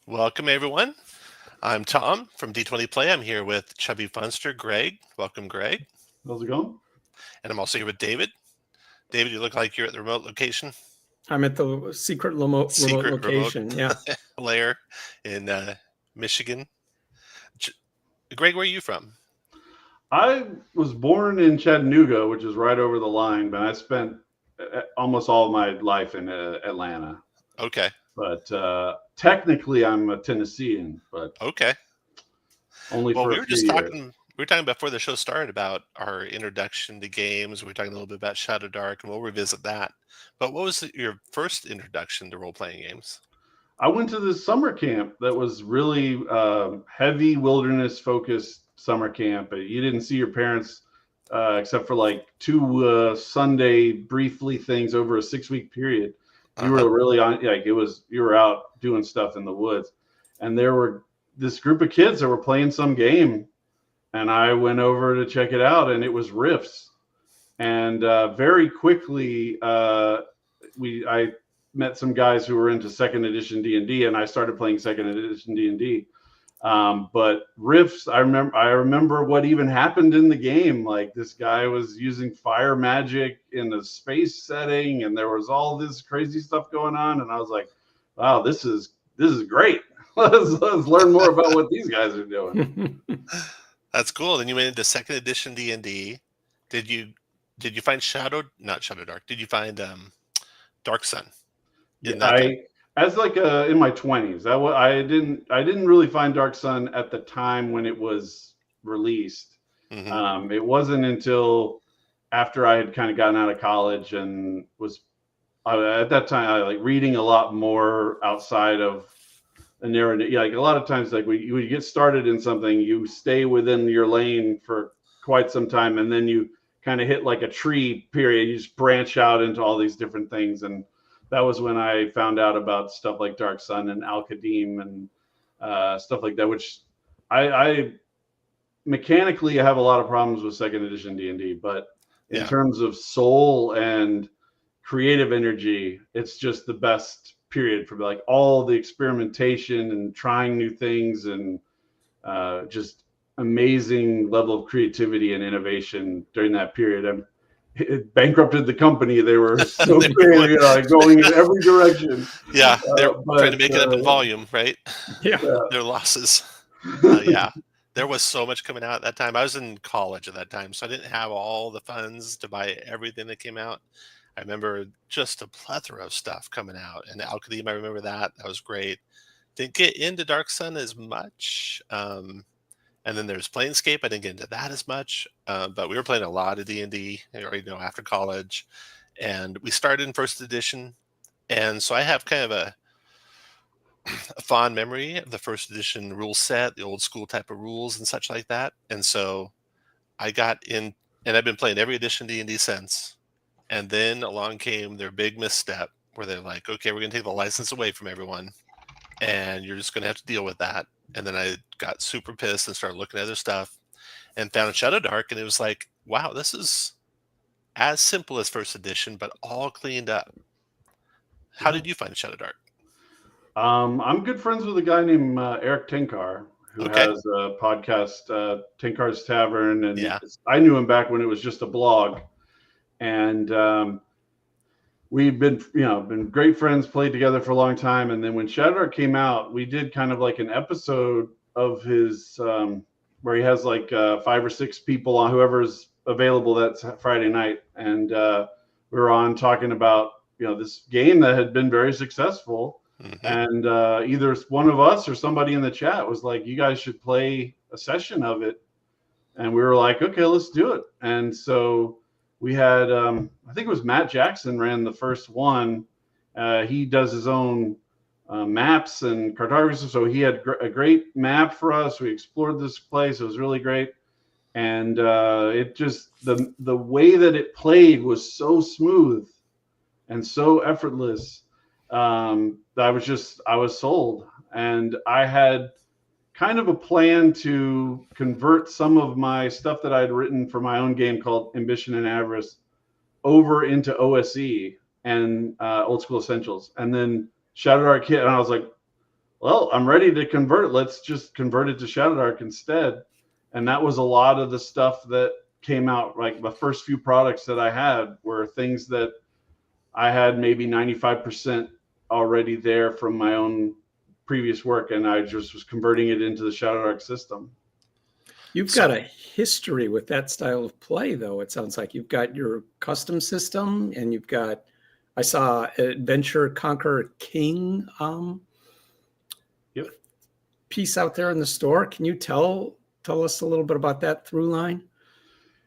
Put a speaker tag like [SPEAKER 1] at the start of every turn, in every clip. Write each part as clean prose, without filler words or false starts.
[SPEAKER 1] Welcome, everyone. I'm Tom from d20play. I'm here with Chubby Funster, Greg. Welcome, Greg.
[SPEAKER 2] How's it going?
[SPEAKER 1] And I'm also here with David. David, you look like you're at the remote location.
[SPEAKER 3] I'm at the remote location. Yeah.
[SPEAKER 1] Lair in Michigan. Greg, where are you from?
[SPEAKER 2] I was born in Chattanooga, which is right over the line, but I spent almost all of my life in Atlanta.
[SPEAKER 1] Okay.
[SPEAKER 2] But technically, I'm a Tennessean, but
[SPEAKER 1] okay.
[SPEAKER 2] Only for
[SPEAKER 1] we were
[SPEAKER 2] a few
[SPEAKER 1] just
[SPEAKER 2] years.
[SPEAKER 1] talking. We were talking before the show started about our introduction to games. We were talking a little bit about ShadowDark, and we'll revisit that. But what was your first introduction to role-playing games?
[SPEAKER 2] I went to this summer camp that was really heavy wilderness-focused summer camp. You didn't see your parents except for like two Sunday briefly things over a 6-week period. You were really on, like you were out doing stuff in the woods, and there were this group of kids that were playing some game, and I went over to check it out, and it was Rifts, and very quickly I met some guys who were into second edition D&D, and I started playing second edition D&D. But Rifts, I remember what even happened in the game. Like, this guy was using fire magic in a space setting, and there was all this crazy stuff going on. And I was like, wow, this is great. Let's learn more about what these guys are doing.
[SPEAKER 1] That's cool. Then you went into second edition D&D. Did you find not ShadowDark? Did you find Dark Sun?
[SPEAKER 2] As like in my 20s, I didn't really find Dark Sun at the time when it was released. Mm-hmm. It wasn't until after I had kind of gotten out of college and was at that time I like reading a lot more outside of the narrative. Like a lot of times, like when you get started in something, you stay within your lane for quite some time, and then you kind of hit like a tree period. You just branch out into all these different things, and that was when I found out about stuff like Dark Sun and Al-Qadim and stuff like that, which I mechanically have a lot of problems with second edition D&D, but in terms of soul and creative energy, it's just the best period for like all the experimentation and trying new things and just amazing level of creativity and innovation during that period. It bankrupted the company. They were so creative, going in every direction.
[SPEAKER 1] Yeah, they're trying to make it up in volume, right?
[SPEAKER 3] Yeah.
[SPEAKER 1] Their losses. There was so much coming out at that time. I was in college at that time, so I didn't have all the funds to buy everything that came out. I remember just a plethora of stuff coming out. And Al-Qadim, I remember that. That was great. Didn't get into Dark Sun as much. And then there's Planescape. I didn't get into that as much, but we were playing a lot of D&D, after college, and we started in first edition. And so I have kind of a fond memory of the first edition rule set, the old school type of rules and such like that. And so I got in, and I've been playing every edition D&D since. And then along came their big misstep where they're like, okay, we're going to take the license away from everyone, and you're just going to have to deal with that. And then I got super pissed and started looking at other stuff and found ShadowDark, and it was like, wow, this is as simple as first edition, but all cleaned up. How did you find ShadowDark?
[SPEAKER 2] I'm good friends with a guy named Eric Tenkar, who has a podcast, Tenkar's Tavern, and I knew him back when it was just a blog, and we've been great friends, played together for a long time. And then when ShadowDark came out, we did kind of like an episode of his where he has like 5 or 6 people on, whoever's available that Friday night, and we were on talking about this game that had been very successful. Mm-hmm. And either one of us or somebody in the chat was like, you guys should play a session of it. And we were like, okay, let's do it. And so we had, I think it was Matt Jackson ran the first one. He does his own maps and cartography. So he had a great map for us. We explored this place. It was really great. And it just, the way that it played was so smooth and so effortless. I was sold. And I had kind of a plan to convert some of my stuff that I had written for my own game called Ambition and Avarice over into OSE and Old School Essentials. And then ShadowDark hit, and I was like, well, I'm ready to convert it. Let's just convert it to ShadowDark instead. And that was a lot of the stuff that came out. Like the first few products that I had were things that I had maybe 95% already there from my own previous work, and I just was converting it into the ShadowDark system.
[SPEAKER 3] You've got a history with that style of play, though. It sounds like you've got your custom system, and you've got, I saw Adventure Conquer King piece out there in the store. Can you tell us a little bit about that through line?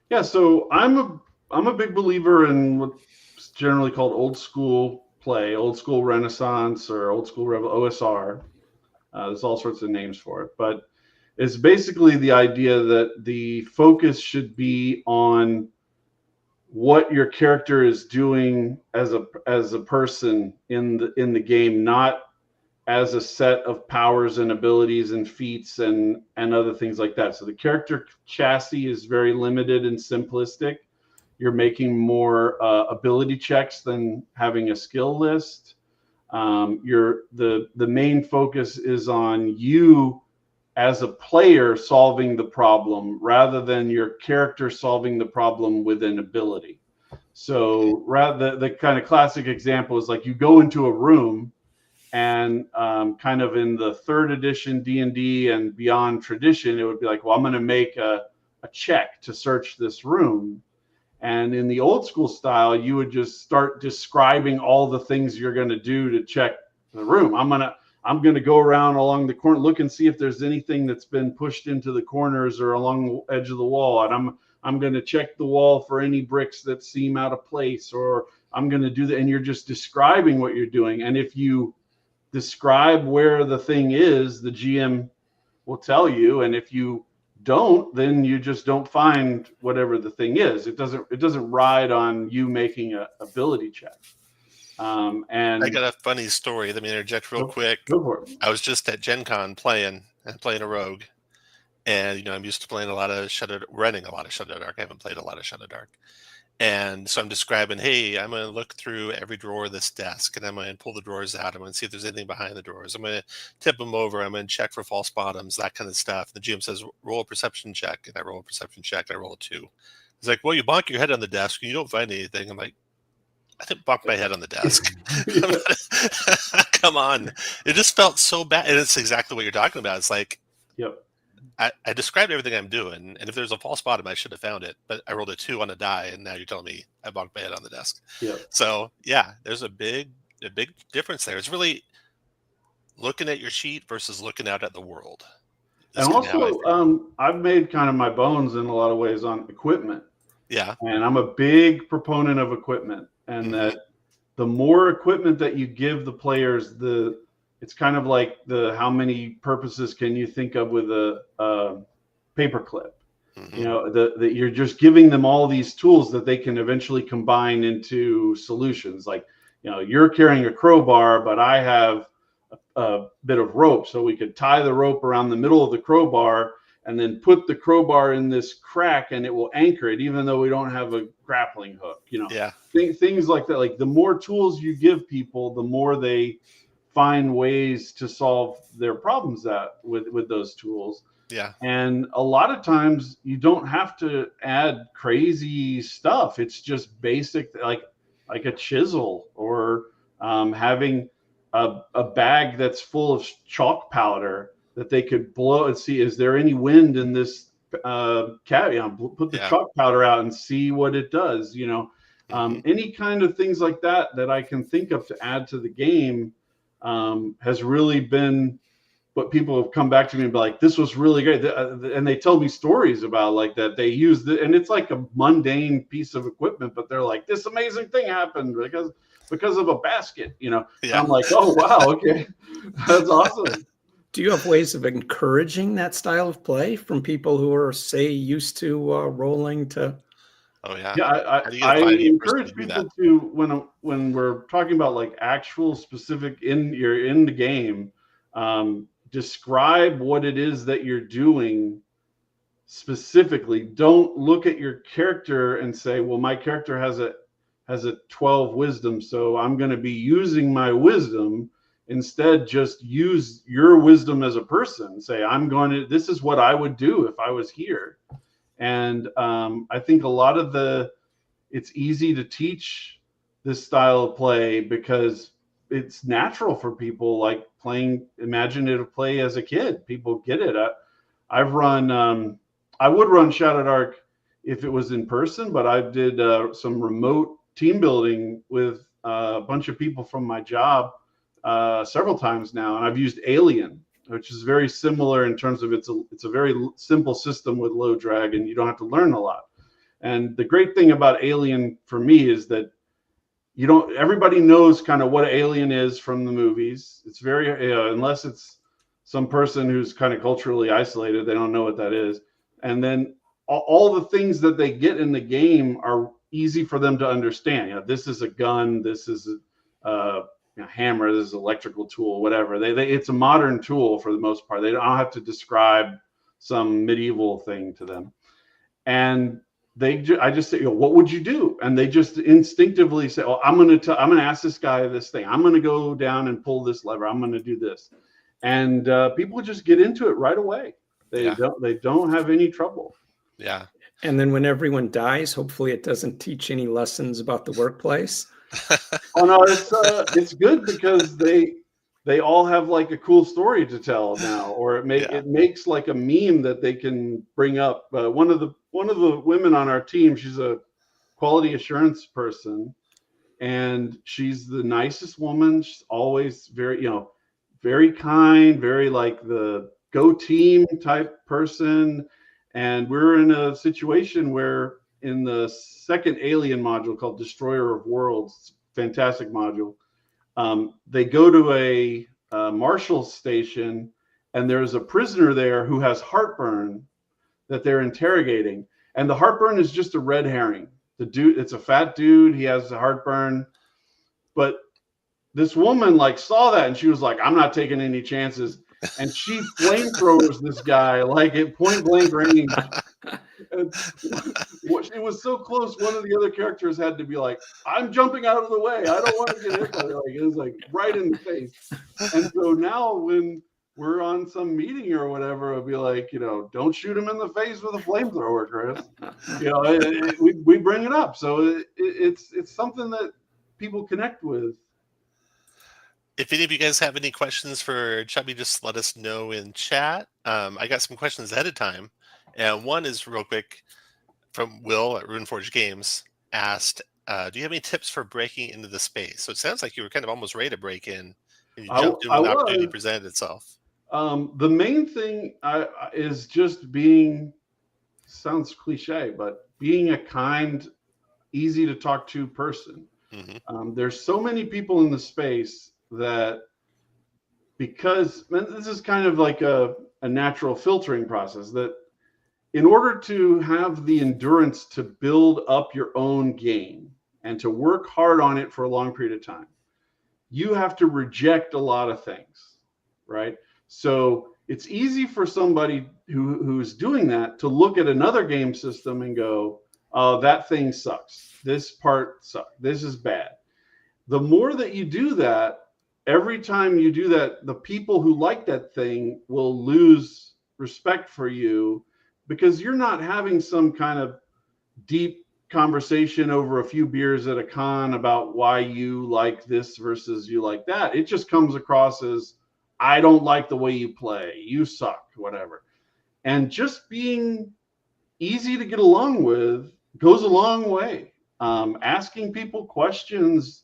[SPEAKER 2] Yeah, so I'm a big believer in what's generally called old school play, old school Renaissance or old school OSR. There's all sorts of names for it, but it's basically the idea that the focus should be on what your character is doing as a person in the game, not as a set of powers and abilities and feats and other things like that. So the character chassis is very limited and simplistic. You're making more ability checks than having a skill list. The main focus is on you as a player solving the problem rather than your character solving the problem with an ability. So rather, the kind of classic example is like you go into a room, and kind of in the 3rd edition D&D and beyond tradition, it would be like, well, I'm going to make a check to search this room. And in the old school style, you would just start describing all the things you're going to do to check the room. I'm going to go around along the corner, look and see if there's anything that's been pushed into the corners or along the edge of the wall. And I'm going to check the wall for any bricks that seem out of place, or I'm going to do that. And you're just describing what you're doing. And if you describe where the thing is, the GM will tell you. And if you don't, then you just don't find whatever the thing is. It doesn't ride on you making a ability check. And
[SPEAKER 1] I got a funny story. Let me interject real quick.
[SPEAKER 2] Go for it.
[SPEAKER 1] I was just at GenCon playing a rogue, and I'm used to playing running a lot of ShadowDark. I haven't played a lot of ShadowDark. And so I'm describing, hey, I'm going to look through every drawer of this desk, and I'm going to pull the drawers out. I'm going to see if there's anything behind the drawers. I'm going to tip them over. I'm going to check for false bottoms, that kind of stuff. The GM says, roll a perception check. And I roll a perception check. And I roll a 2. He's like, well, you bonk your head on the desk and you don't find anything. I'm like, I didn't bonk my head on the desk. Come on. It just felt so bad. And it's exactly what you're talking about. It's like,
[SPEAKER 2] yep.
[SPEAKER 1] I described everything I'm doing, and if there's a false bottom, I should have found it. But I rolled a 2 on a die, and now you're telling me I bonked my head on the desk.
[SPEAKER 2] Yep.
[SPEAKER 1] So yeah, there's a big difference there. It's really looking at your sheet versus looking out at the world.
[SPEAKER 2] And also, I've made kind of my bones in a lot of ways on equipment.
[SPEAKER 1] Yeah.
[SPEAKER 2] And I'm a big proponent of equipment, and that the more equipment that you give the players, it's kind of like how many purposes can you think of with a paperclip? That you're just giving them all these tools that they can eventually combine into solutions. Like, you're carrying a crowbar, but I have a bit of rope, so we could tie the rope around the middle of the crowbar and then put the crowbar in this crack, and it will anchor it, even though we don't have a grappling hook.
[SPEAKER 1] Yeah.
[SPEAKER 2] Things like that. Like the more tools you give people, the more they find ways to solve their problems with those tools.
[SPEAKER 1] Yeah.
[SPEAKER 2] And a lot of times you don't have to add crazy stuff. It's just basic, like a chisel, or having a bag that's full of chalk powder that they could blow and see, is there any wind in this cavity? Put the chalk powder out and see what it does. Any kind of things like that I can think of to add to the game has really been what people have come back to me and be like, this was really great. And they tell me stories about like that they used it, and it's like a mundane piece of equipment, but they're like, this amazing thing happened because of a basket, Yeah. I'm like, oh wow, okay, that's awesome.
[SPEAKER 3] Do you have ways of encouraging that style of play from people who are, say, used to rolling to?
[SPEAKER 1] Oh yeah.
[SPEAKER 2] Yeah, I encourage people to, when we're talking about like actual specific in the game, describe what it is that you're doing specifically. Don't look at your character and say, well, my character has a 12 wisdom, so I'm going to be using my wisdom Instead, just use your wisdom as a person. Say, this is what I would do if I was here. And I think a lot of it's easy to teach this style of play because it's natural for people, like playing imaginative play as a kid. People get it. I would run ShadowDark if it was in person, but I did some remote team building with a bunch of people from my job several times now, and I've used Alien, which is very similar in terms of it's a very simple system with low drag, and you don't have to learn a lot. And the great thing about Alien for me is that everybody knows kind of what Alien is from the movies. It's very unless it's some person who's kind of culturally isolated, they don't know what that is. And then all the things that they get in the game are easy for them to understand. This is a gun, this is a hammer, this is an electrical tool, whatever. It's a modern tool for the most part. They don't have to describe some medieval thing to them. And I just say, what would you do? And they just instinctively say, I'm going to ask this guy this thing. I'm going to go down and pull this lever. I'm going to do this. And people just get into it right away. They don't have any trouble.
[SPEAKER 1] Yeah.
[SPEAKER 3] And then when everyone dies, hopefully it doesn't teach any lessons about the workplace.
[SPEAKER 2] Oh no, it's good because they all have like a cool story to tell now, or it makes like a meme that they can bring up. One of the women on our team, she's a quality assurance person, and she's the nicest woman. She's always very, very kind, very like the go team type person. And we're in a situation where in the second Alien module called Destroyer of Worlds, fantastic module, they go to a Marshal station, and there's a prisoner there who has heartburn that they're interrogating. And the heartburn is just a red herring. The dude, it's a fat dude. He has the heartburn. But this woman like saw that, and she was like, I'm not taking any chances. And she flamethrowers this guy like at point blank range. And it was so close. One of the other characters had to be like, I'm jumping out of the way. I don't want to get hit by it. Like, it was like right in the face. And so now when we're on some meeting or whatever, I'll be like, don't shoot him in the face with a flamethrower, Chris. We bring it up. So it's something that people connect with.
[SPEAKER 1] If any of you guys have any questions for Chubby, just let us know in chat. I got some questions ahead of time. And one is real quick from Will at Runeforge Games asked, do you have any tips for breaking into the space? So it sounds like you were kind of almost ready to break in, and you jumped in when the opportunity presented itself.
[SPEAKER 2] The main thing is just being, sounds cliche, but being a kind, easy to talk to person. Mm-hmm. There's so many people in the space that, because this is kind of like a natural filtering process, that in order to have the endurance to build up your own game and to work hard on it for a long period of time, you have to reject a lot of things, right? So it's easy for somebody who's doing that to look at another game system and go, oh, that thing sucks. This part sucks. This is bad. The more that you do that, every time you do that, the people who like that thing will lose respect for you, because you're not having some kind of deep conversation over a few beers at a con about why you like this versus you like that. It just comes across as, I don't like the way you play, you suck, whatever. And just being easy to get along with goes a long way. Asking people questions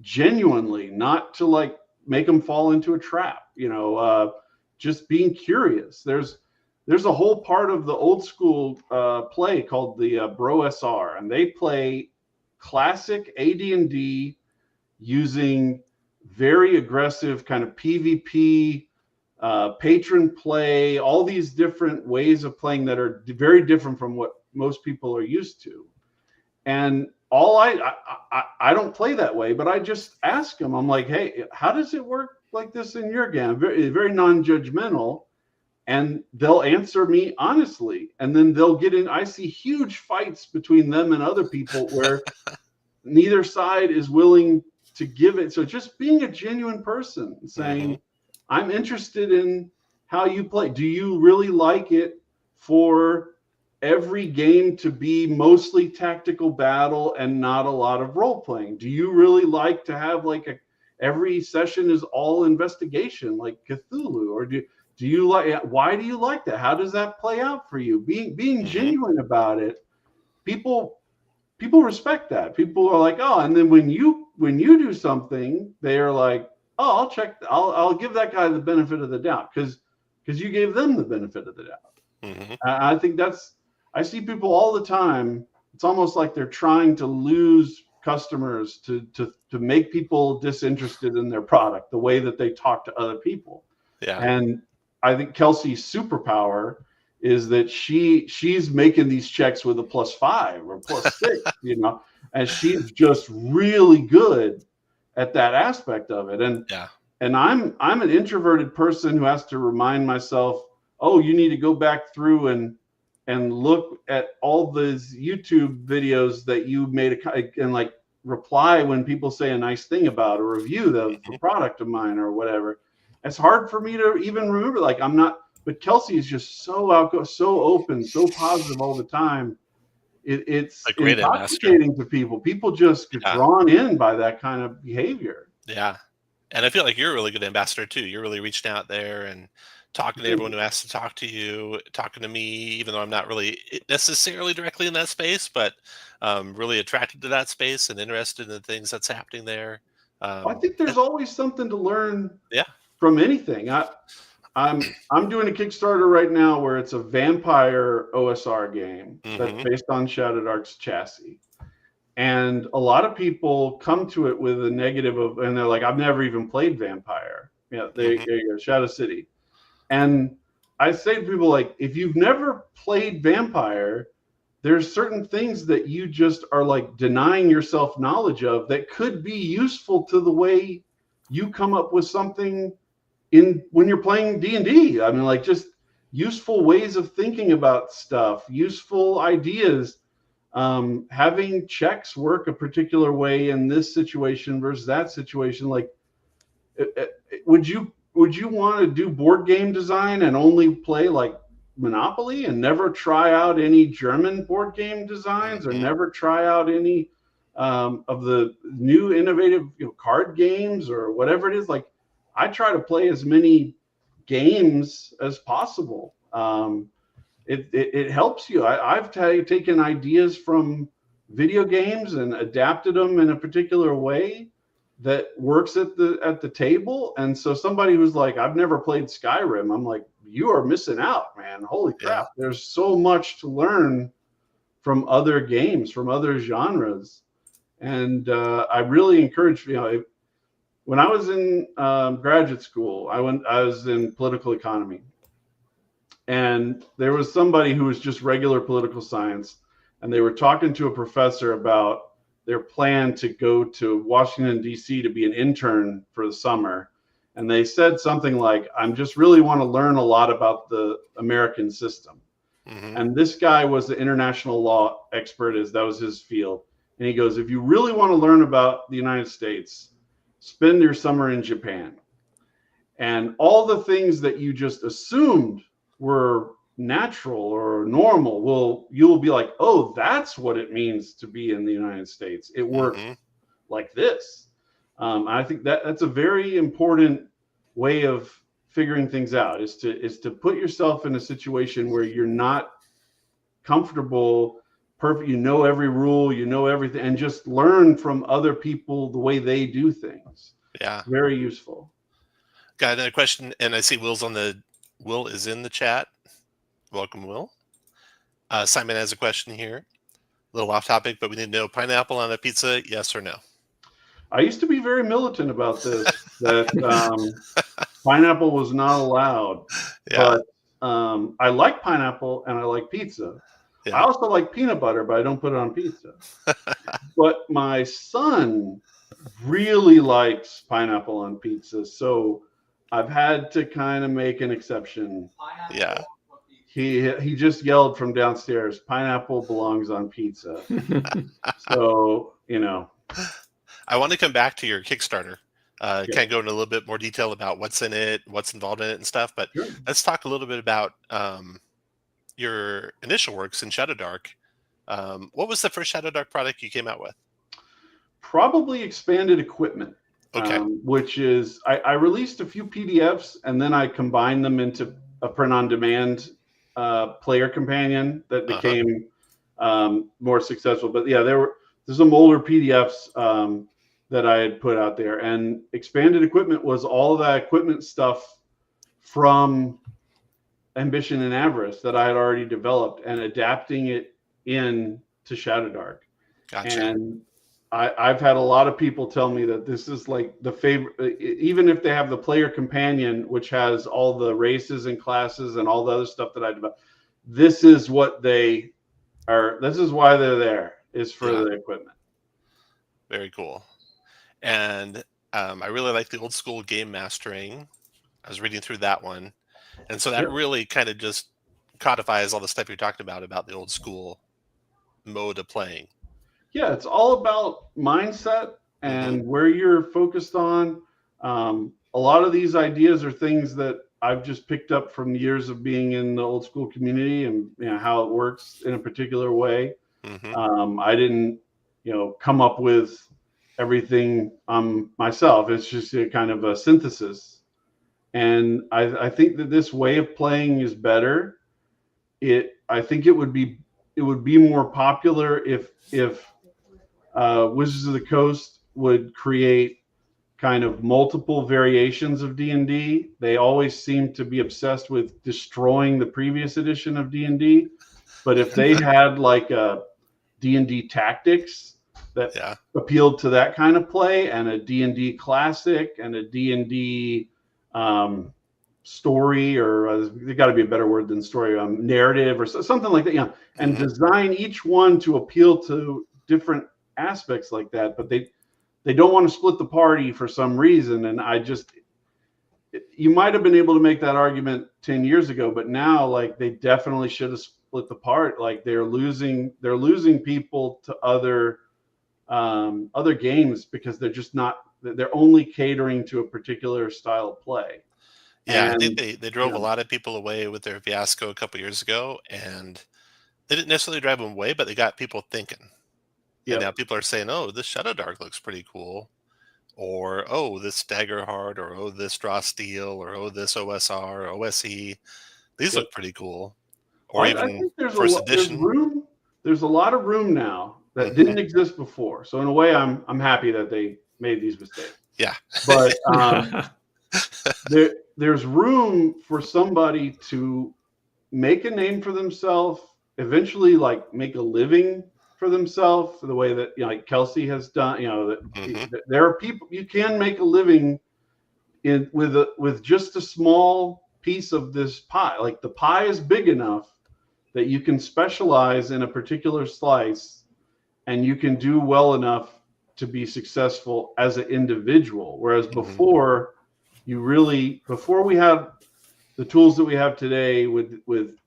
[SPEAKER 2] genuinely, not to like make them fall into a trap, just being curious. There's a whole part of the old school play called the Bro SR, and they play classic AD&D using very aggressive kind of PvP, patron play, all these different ways of playing that are very different from what most people are used to. And I don't play that way, but I just ask them. I'm like, hey, how does it work like this in your game? Very, very non-judgmental. And they'll answer me honestly. And then they'll get in. I see huge fights between them and other people where neither side is willing to give it. So just being a genuine person, saying, I'm interested in how you play. Do you really like it for every game to be mostly tactical battle and not a lot of role playing? Do you really like to have like every session is all investigation like Cthulhu? Or do you like, why do you like that? How does that play out for you? Being genuine about it, people respect that. People are like, oh, and then when you do something, they are like, oh, I'll give that guy the benefit of the doubt because you gave them the benefit of the doubt. I think I see people all the time. It's almost like they're trying to lose customers to make people disinterested in their product, the way that they talk to other people.
[SPEAKER 1] Yeah.
[SPEAKER 2] And I think Kelsey's superpower is that she's making these checks with a +5 or +6, you know, and she's just really good at that aspect of it. And I'm an introverted person who has to remind myself, oh, you need to go back through and look at all those YouTube videos that you made and like reply when people say a nice thing about or review the product of mine or whatever. It's hard for me to even remember. Like I'm not. But Kelsey is just so outgoing, so open, so positive all the time. It's
[SPEAKER 1] a great
[SPEAKER 2] intoxicating to people. People just get drawn in by that kind of behavior.
[SPEAKER 1] Yeah. And I feel like you're a really good ambassador too. You're really reaching out there and talking to everyone who asks to talk to you, talking to me, even though I'm not really necessarily directly in that space, but really attracted to that space and interested in the things that's happening there.
[SPEAKER 2] I think there's always something to learn
[SPEAKER 1] Yeah.
[SPEAKER 2] from anything. I'm doing a Kickstarter right now where it's a vampire OSR game that's based on ShadowDark's chassis. And a lot of people come to it with a negative and they're like, I've never even played Vampire. Yeah, there you go, ShadowCity. And I say to people, like, if you've never played Vampire, there's certain things that you just are like denying yourself knowledge of that could be useful to the way you come up with something when you're playing D&D. I mean, like just useful ways of thinking about stuff, useful ideas, having checks work a particular way in this situation versus that situation. Like, would you want to do board game design and only play like Monopoly and never try out any German board game designs or never try out any of the new innovative card games or whatever it is? Like, I try to play as many games as possible. It helps you. I've taken ideas from video games and adapted them in a particular way that works at the table. And so somebody who's like, I've never played Skyrim, I'm like, you are missing out, man. Holy crap. Yeah. There's so much to learn from other games, from other genres. And I really encourage, when I was in graduate school, I was in political economy, and there was somebody who was just regular political science, and they were talking to a professor about their plan to go to Washington, D.C. to be an intern for the summer. And they said something like, I just really want to learn a lot about the American system. And this guy was the international law expert, that was his field. And he goes, if you really want to learn about the United States, spend your summer in Japan. And all the things that you just assumed were natural or normal, you'll be like, oh, that's what it means to be in the United States. It works like this. I think that's a very important way of figuring things out, is to put yourself in a situation where you're not comfortable, perfect, every rule, everything, and just learn from other people the way they do things.
[SPEAKER 1] Yeah.
[SPEAKER 2] Very useful.
[SPEAKER 1] Got another question, and I see Will is in the chat. Welcome, Will. Simon has a question here. A little off topic, but we need to know, pineapple on a pizza, yes or no?
[SPEAKER 2] I used to be very militant about this, that pineapple was not allowed. Yeah. But I like pineapple and I like pizza. Yeah. I also like peanut butter, but I don't put it on pizza. But my son really likes pineapple on pizza, so I've had to kind of make an exception.
[SPEAKER 1] Yeah.
[SPEAKER 2] He just yelled from downstairs, pineapple belongs on pizza. So,
[SPEAKER 1] I want to come back to your Kickstarter. Kind of go into a little bit more detail about what's in it, what's involved in it, and stuff. But let's talk a little bit about your initial works in ShadowDark. What was the first ShadowDark product you came out with?
[SPEAKER 2] Probably expanded equipment.
[SPEAKER 1] Okay.
[SPEAKER 2] Which is I released a few PDFs and then I combined them into a print-on-demand player companion that became more successful. But yeah, there's some older PDFs that I had put out there, and expanded equipment was all of that equipment stuff from Ambition and Avarice that I had already developed and adapting it in to ShadowDark.
[SPEAKER 1] Gotcha.
[SPEAKER 2] And I've had a lot of people tell me that this is like the favorite, even if they have the player companion, which has all the races and classes and all the other stuff that I developed. This is what they are. This is why they're there, is for the equipment.
[SPEAKER 1] Very cool. And I really like the old school game mastering. I was reading through that one. And so that really kind of just codifies all the stuff you're talking about the old school mode of playing.
[SPEAKER 2] Yeah, it's all about mindset and where you're focused on. A lot of these ideas are things that I've just picked up from years of being in the old school community and how it works in a particular way. I didn't, come up with everything myself. It's just a kind of a synthesis. And I think that this way of playing is better. I think it would be more popular if Wizards of the Coast would create kind of multiple variations of D&D. They always seem to be obsessed with destroying the previous edition of D&D. But if they had like a D&D Tactics that appealed to that kind of play, and a D&D Classic and a D&D story, or there's got to be a better word than story, narrative or something like that, and design each one to appeal to different aspects like that, but they don't want to split the party for some reason. And you might have been able to make that argument 10 years ago, but now like they definitely should have split the part. Like they're losing people to other games because they're only catering to a particular style of play.
[SPEAKER 1] Yeah, and I think they drove a lot of people away with their fiasco a couple years ago, and they didn't necessarily drive them away, but they got people thinking. And now people are saying, oh, this ShadowDark looks pretty cool. Or, oh, this Daggerheart, or oh, this Draw Steel, or oh, this OSR, OSE. These look pretty cool. Or even
[SPEAKER 2] I think
[SPEAKER 1] first edition.
[SPEAKER 2] There's a lot of room now that didn't exist before. So in a way, I'm happy that they made these mistakes.
[SPEAKER 1] Yeah.
[SPEAKER 2] But there's room for somebody to make a name for themselves, eventually like make a living for themselves, the way that like Kelsey has done. That there are people, you can make a living with just a small piece of this pie. Like the pie is big enough that you can specialize in a particular slice, and you can do well enough to be successful as an individual. Whereas before we had the tools that we have today with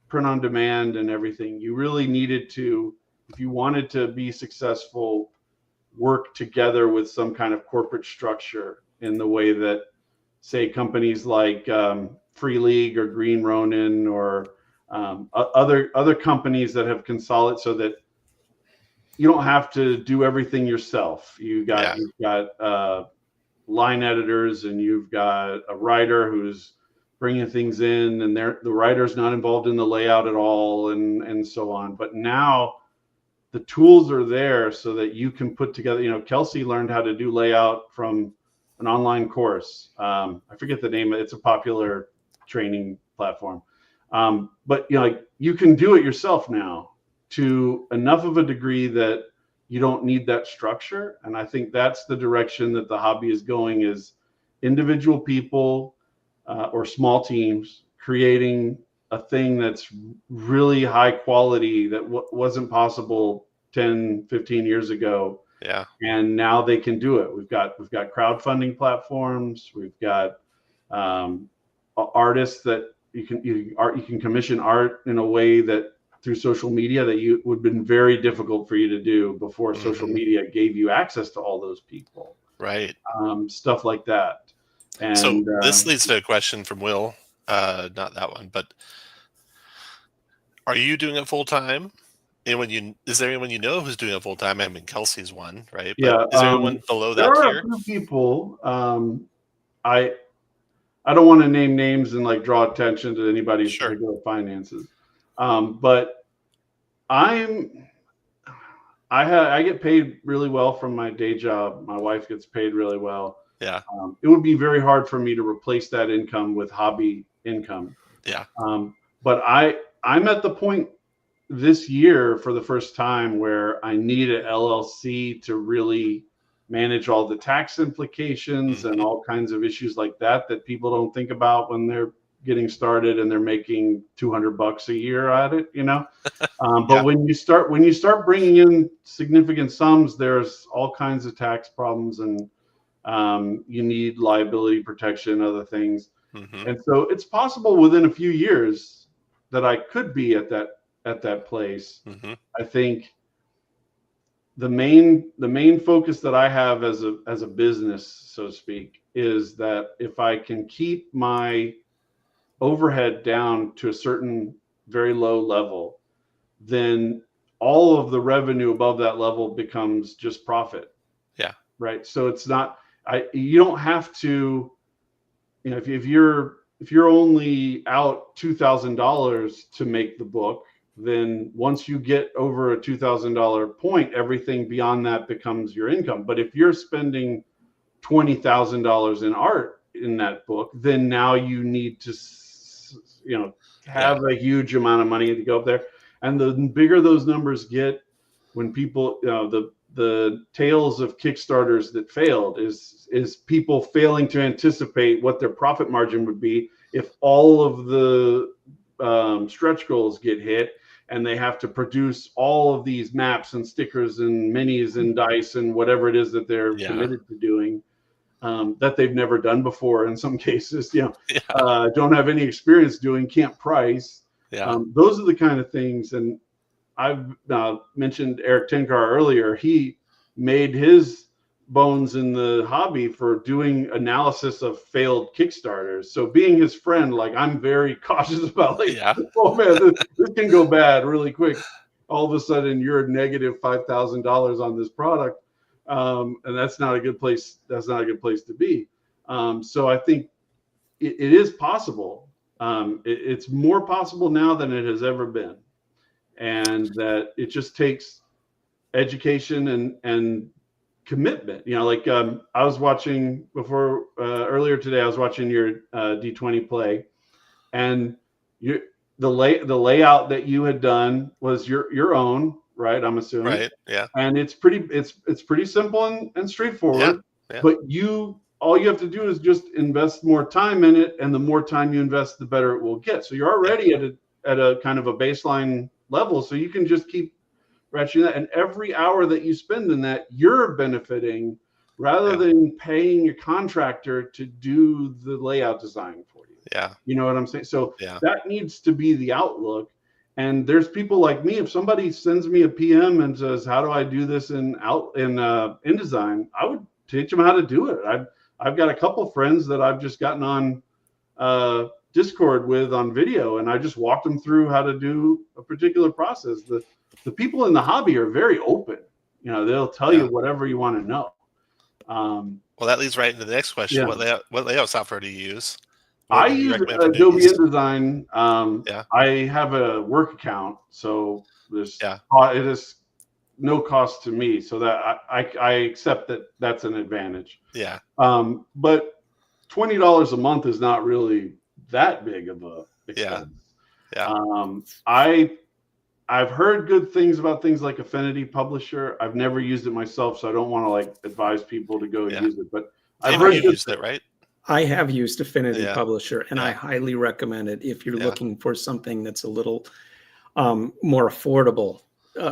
[SPEAKER 2] print on demand and everything, you really needed to, if you wanted to be successful, work together with some kind of corporate structure in the way that, say, companies like Free League or Green Ronin or other companies that have consolidated, so that you don't have to do everything yourself. You've got line editors, and you've got a writer who's bringing things in, and the writer's not involved in the layout at all, and so on. But now the tools are there so that you can put together, Kelsey learned how to do layout from an online course. I forget the name. It's a popular training platform. But you can do it yourself now to enough of a degree that you don't need that structure. And I think that's the direction that the hobby is going, is individual people or small teams creating a thing that's really high quality that wasn't possible 10, 15 years ago.
[SPEAKER 1] Yeah. And
[SPEAKER 2] now they can do it. We've got crowdfunding platforms. We've got artists that you can commission art in a way that through social media that you would have been very difficult for you to do before social media gave you access to all those people.
[SPEAKER 1] Right.
[SPEAKER 2] Stuff like that. And
[SPEAKER 1] so this leads to a question from Will. Not that one, but are you doing it full time? Is there anyone you know who's doing it full time? I mean, Kelsey's one, right? But
[SPEAKER 2] yeah,
[SPEAKER 1] is there anyone below that
[SPEAKER 2] there are
[SPEAKER 1] tier?
[SPEAKER 2] a few people. I don't want to name names and like draw attention to anybody's particular finances, but I get paid really well from my day job. My wife gets paid really well.
[SPEAKER 1] Yeah.
[SPEAKER 2] It would be very hard for me to replace that income with hobby income.
[SPEAKER 1] Yeah.
[SPEAKER 2] But I'm at the point this year for the first time where I need an LLC to really manage all the tax implications and all kinds of issues like that people don't think about when they're getting started and they're making $200 a year at it, you know. But when you start bringing in significant sums, there's all kinds of tax problems, and you need liability protection, other things. And so it's possible within a few years that I could be at that place. I think the main focus that I have as a business, so to speak, is that if I can keep my overhead down to a certain very low level, then all of the revenue above that level becomes just profit.
[SPEAKER 1] Yeah.
[SPEAKER 2] Right. So it's not, you don't have to, you know, if you're only out $2,000 to make the book, then once you get over a $2,000 point, everything beyond that becomes your income. But if you're spending $20,000 in art in that book, then now you need to, you know, have a huge amount of money to go up there. And the bigger those numbers get, when people, you know, the tales of Kickstarters that failed is people failing to anticipate what their profit margin would be if all of the stretch goals get hit, and they have to produce all of these maps and stickers and minis and dice and whatever it is that they're committed to doing, that they've never done before. In some cases, you know, don't have any experience doing, can't price. Those are the kind of things. And I've mentioned Eric Tenkar earlier. He made his bones in the hobby for doing analysis of failed Kickstarters. So being his friend, like, I'm very cautious about, like, oh man, this can go bad really quick. All of a sudden you're negative $5,000 on this product. And that's not a good place. That's not a good place to be. So I think it is possible. It's more possible now than it has ever been. And that it just takes education and commitment. You know, like I was watching earlier today, I was watching your D20 play, and the layout that you had done was your own, right? I'm assuming.
[SPEAKER 1] Right. Yeah.
[SPEAKER 2] And it's pretty simple and straightforward.
[SPEAKER 1] Yeah.
[SPEAKER 2] But all you have to do is just invest more time in it, and the more time you invest, the better it will get. So you're already at a kind of a baseline level, so you can just keep ratcheting that. And every hour that you spend in that, you're benefiting, rather than paying a contractor to do the layout design for you.
[SPEAKER 1] Yeah.
[SPEAKER 2] You know what I'm saying? So that needs to be the outlook. And there's people like me. If somebody sends me a PM and says, how do I do this in InDesign, I would teach them how to do it. I've got a couple friends that I've just gotten on Discord with on video, and I just walked them through how to do a particular process. The people in the hobby are very open. You know, they'll tell you whatever you want to know.
[SPEAKER 1] Well, that leads right into the next question. What layout software do you use?
[SPEAKER 2] I use Adobe InDesign. I have a work account, so it is no cost to me, so that I accept that that's an advantage.
[SPEAKER 1] Yeah.
[SPEAKER 2] But $20 a month is not really that big of a expense. I've heard good things about things like Affinity Publisher. I've never used it myself, so I don't want to like advise people to go use it. But I've heard
[SPEAKER 1] you used it, right?
[SPEAKER 3] I have used Affinity Publisher, and I highly recommend it if you're looking for something that's a little more affordable,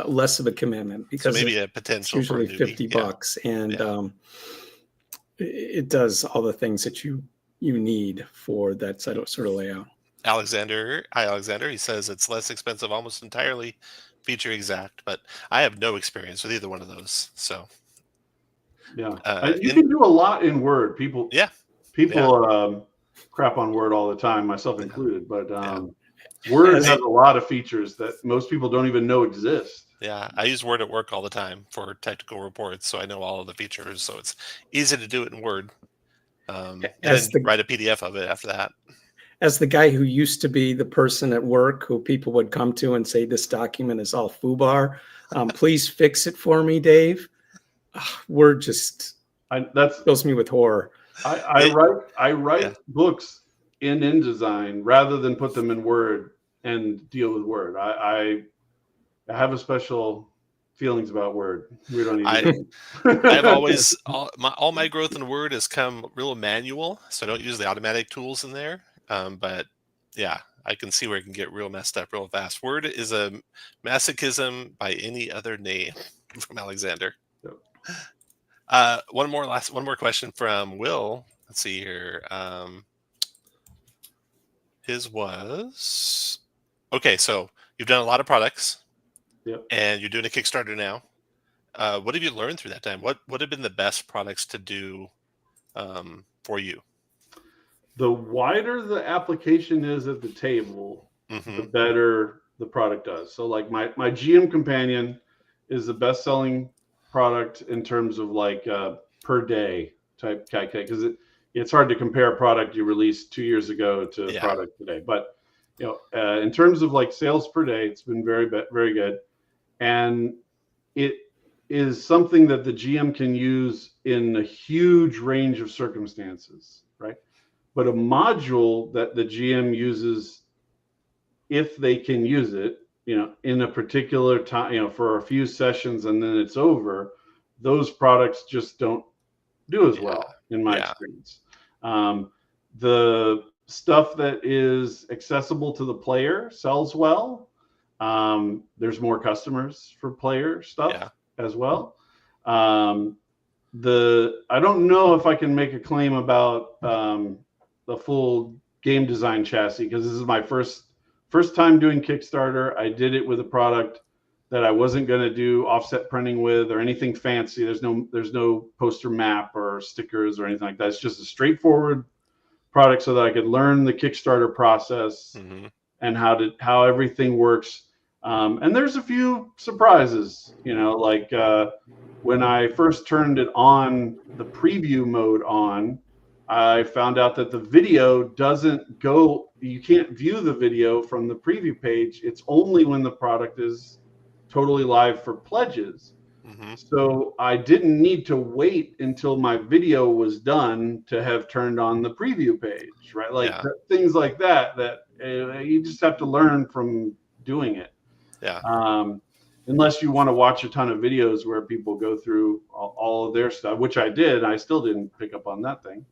[SPEAKER 3] less of a commitment, because
[SPEAKER 1] maybe a potential
[SPEAKER 3] it's usually $50, and it does all the things that you need for that sort of layout.
[SPEAKER 1] Alexander, hi Alexander. He says it's less expensive, almost entirely feature exact, but I have no experience with either one of those. So
[SPEAKER 2] yeah, you can do a lot in Word. People crap on Word all the time, myself included. But Word has a lot of features that most people don't even know exist.
[SPEAKER 1] Yeah, I use Word at work all the time for technical reports, so I know all of the features. So it's easy to do it in Word, and then write a PDF of it after that.
[SPEAKER 3] As the guy who used to be the person at work who people would come to and say, this document is all FUBAR, please fix it for me, Dave. Word just fills me with horror.
[SPEAKER 2] I write books in InDesign rather than put them in Word and deal with Word. I have a special feelings about Word. We don't need
[SPEAKER 1] I've always all my growth in Word has come real manual, so I don't use the automatic tools in there. But yeah, I can see where it can get real messed up real fast. Word is a masochism by any other name. From Alexander. One more question from Will. Let's see here. His was okay. So you've done a lot of products, and you're doing a Kickstarter now. What have you learned through that time? What have been the best products to do for you?
[SPEAKER 2] The wider the application is at the table, the better the product does. So like my GM Companion is the best-selling product in terms of like per day type calculate, because it's hard to compare a product you released 2 years ago to a product today. But in terms of like sales per day, it's been very good, and it is something that the GM can use in a huge range of circumstances, right? But a module that the GM uses, if they can use it, in a particular time, for a few sessions and then it's over, those products just don't do as well, in my experience. The stuff that is accessible to the player sells well. There's more customers for player stuff as well. I don't know if I can make a claim about the full game design chassis, because this is my first time doing Kickstarter. I did it with a product that I wasn't going to do offset printing with or anything fancy. There's no poster map or stickers or anything like that. It's just a straightforward product so that I could learn the Kickstarter process and how everything works. And there's a few surprises, like when I first turned it on, the preview mode on, I found out that the video doesn't go, you can't view the video from the preview page. It's only when the product is totally live for pledges. So I didn't need to wait until my video was done to have turned on the preview page, right? Like things like that you just have to learn from doing it. Unless you want to watch a ton of videos where people go through all of their stuff, which I did. I still didn't pick up on that thing.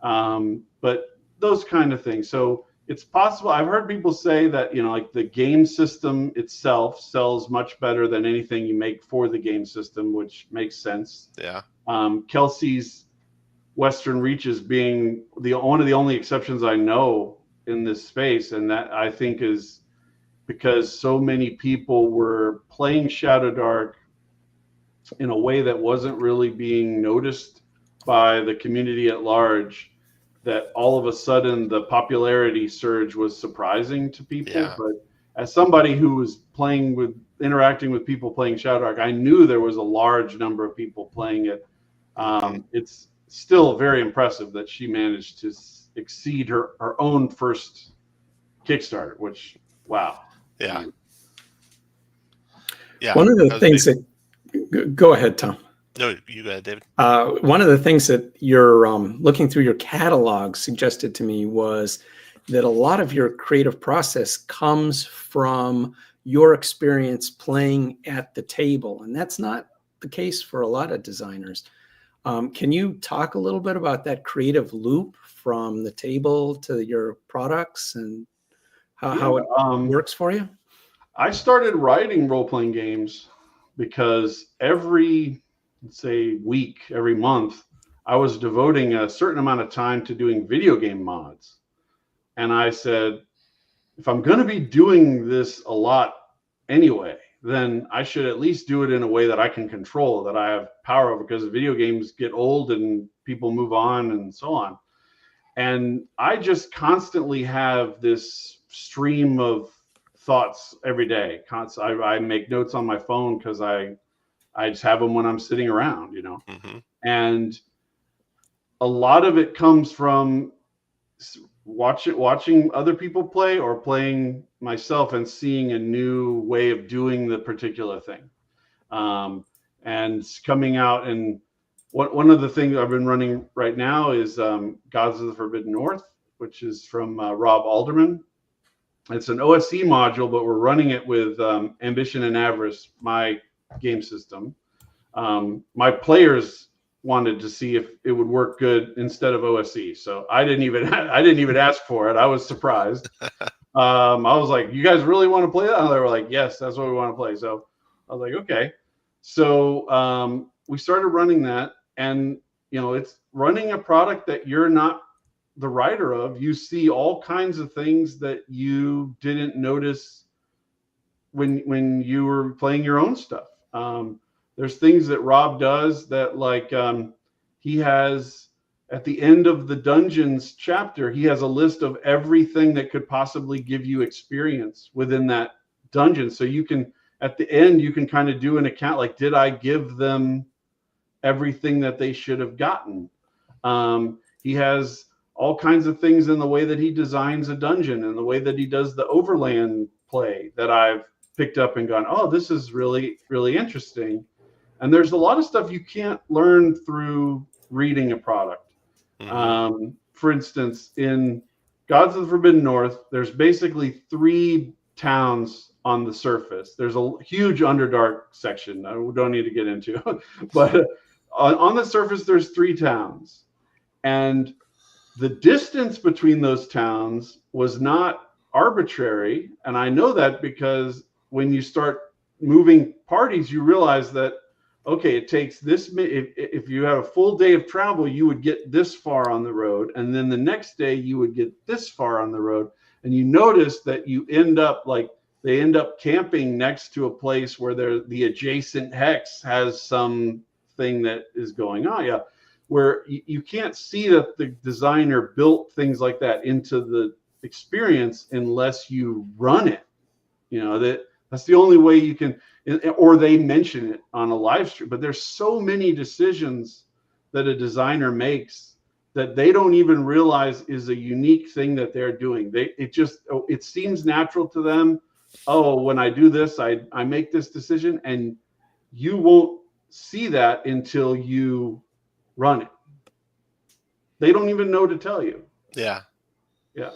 [SPEAKER 2] But those kind of things. So it's possible. I've heard people say that, like the game system itself sells much better than anything you make for the game system, which makes sense. Kelsey's Western Reaches being one of the only exceptions I know in this space. And that I think is because so many people were playing ShadowDark in a way that wasn't really being noticed by the community at large, that all of a sudden the popularity surge was surprising to people. But as somebody who was interacting with people playing ShadowDark, I knew there was a large number of people playing it. It's still very impressive that she managed to exceed her own first Kickstarter, which, wow.
[SPEAKER 3] One of the things that, go ahead, Tom.
[SPEAKER 1] No, you go ahead, David.
[SPEAKER 3] One of the things that you're looking through your catalog suggested to me was that a lot of your creative process comes from your experience playing at the table. And that's not the case for a lot of designers. Can you talk a little bit about that creative loop from the table to your products and how it works for you?
[SPEAKER 2] I started writing role-playing games because every, let's say, week, every month, I was devoting a certain amount of time to doing video game mods. And I said, if I'm going to be doing this a lot anyway, then I should at least do it in a way that I can control, that I have power over, because video games get old and people move on and so on. And I just constantly have this stream of thoughts every day. I make notes on my phone because I just have them when I'm sitting around, you know.
[SPEAKER 1] Mm-hmm.
[SPEAKER 2] And a lot of it comes from watching other people play or playing myself and seeing a new way of doing the particular thing. And coming out, and one of the things I've been running right now is Gods of the Forbidden North, which is from Rob Alderman. It's an OSE module, but we're running it with Ambition and Avarice, my game system. My players wanted to see if it would work good instead of OSE, so I didn't even ask for it. I was surprised. I was like, "You guys really want to play that?" And they were like, "Yes, that's what we want to play." So I was like, "Okay." So we started running that, and you know, it's running a product that you're not the writer of. You see all kinds of things that you didn't notice when you were playing your own stuff. There's things that Rob does that, like, he has at the end of the dungeons chapter, he has a list of everything that could possibly give you experience within that dungeon. So you can, at the end, you can kind of do an account, like, did I give them everything that they should have gotten? He has all kinds of things in the way that he designs a dungeon and the way that he does the overland play that I've picked up and gone, oh, this is really, really interesting. And there's a lot of stuff you can't learn through reading a product. Mm-hmm. For instance, in Gods of the Forbidden North, there's basically 3 towns on the surface. There's a huge Underdark section I don't need to get into, but on the surface, there's 3 towns. And the distance between those towns was not arbitrary. And I know that because when you start moving parties, you realize that, okay, it takes this, if you have a full day of travel, you would get this far on the road. And then the next day you would get this far on the road. And you notice that you end up, like, they end up camping next to a place where the adjacent hex has some thing that is going on. Yeah. Where you can't see that the designer built things like that into the experience unless you run it. You know, that's the only way you can, or they mention it on a live stream. But there's so many decisions that a designer makes that they don't even realize is a unique thing that they're doing. It seems natural to them. Oh, when I do this, I make this decision, and you won't see that until you run it. They don't even know to tell you.
[SPEAKER 1] Yeah.
[SPEAKER 2] Yeah.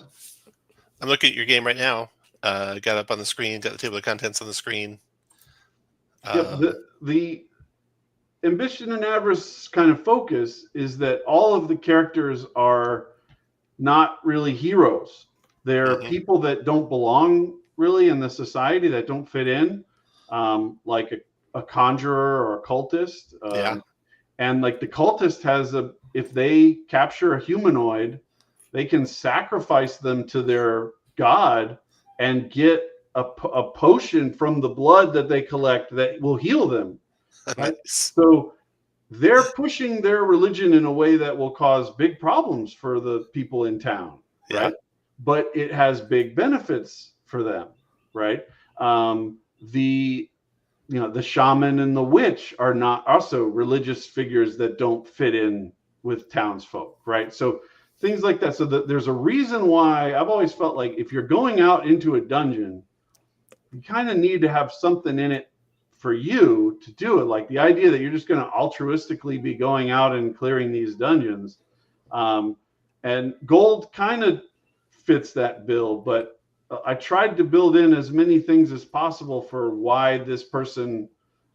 [SPEAKER 1] I'm looking at your game right now. Got up on the screen, got the table of contents on the screen.
[SPEAKER 2] The Ambition and Avarice kind of focus is that all of the characters are not really heroes. They're mm-hmm. people that don't belong really in the society, that don't fit in, like a conjurer or a cultist.
[SPEAKER 1] Yeah.
[SPEAKER 2] And like the cultist has if they capture a humanoid, they can sacrifice them to their god and get a potion from the blood that they collect that will heal them. Right?
[SPEAKER 1] Nice.
[SPEAKER 2] So they're pushing their religion in a way that will cause big problems for the people in town. Right.
[SPEAKER 1] Yeah.
[SPEAKER 2] But it has big benefits for them. Right. The shaman and the witch are not also religious figures that don't fit in with townsfolk, right? So things like that. So there's a reason why I've always felt like if you're going out into a dungeon, you kind of need to have something in it for you to do it. Like the idea that you're just going to altruistically be going out and clearing these dungeons. And gold kind of fits that bill, but I tried to build in as many things as possible for why this person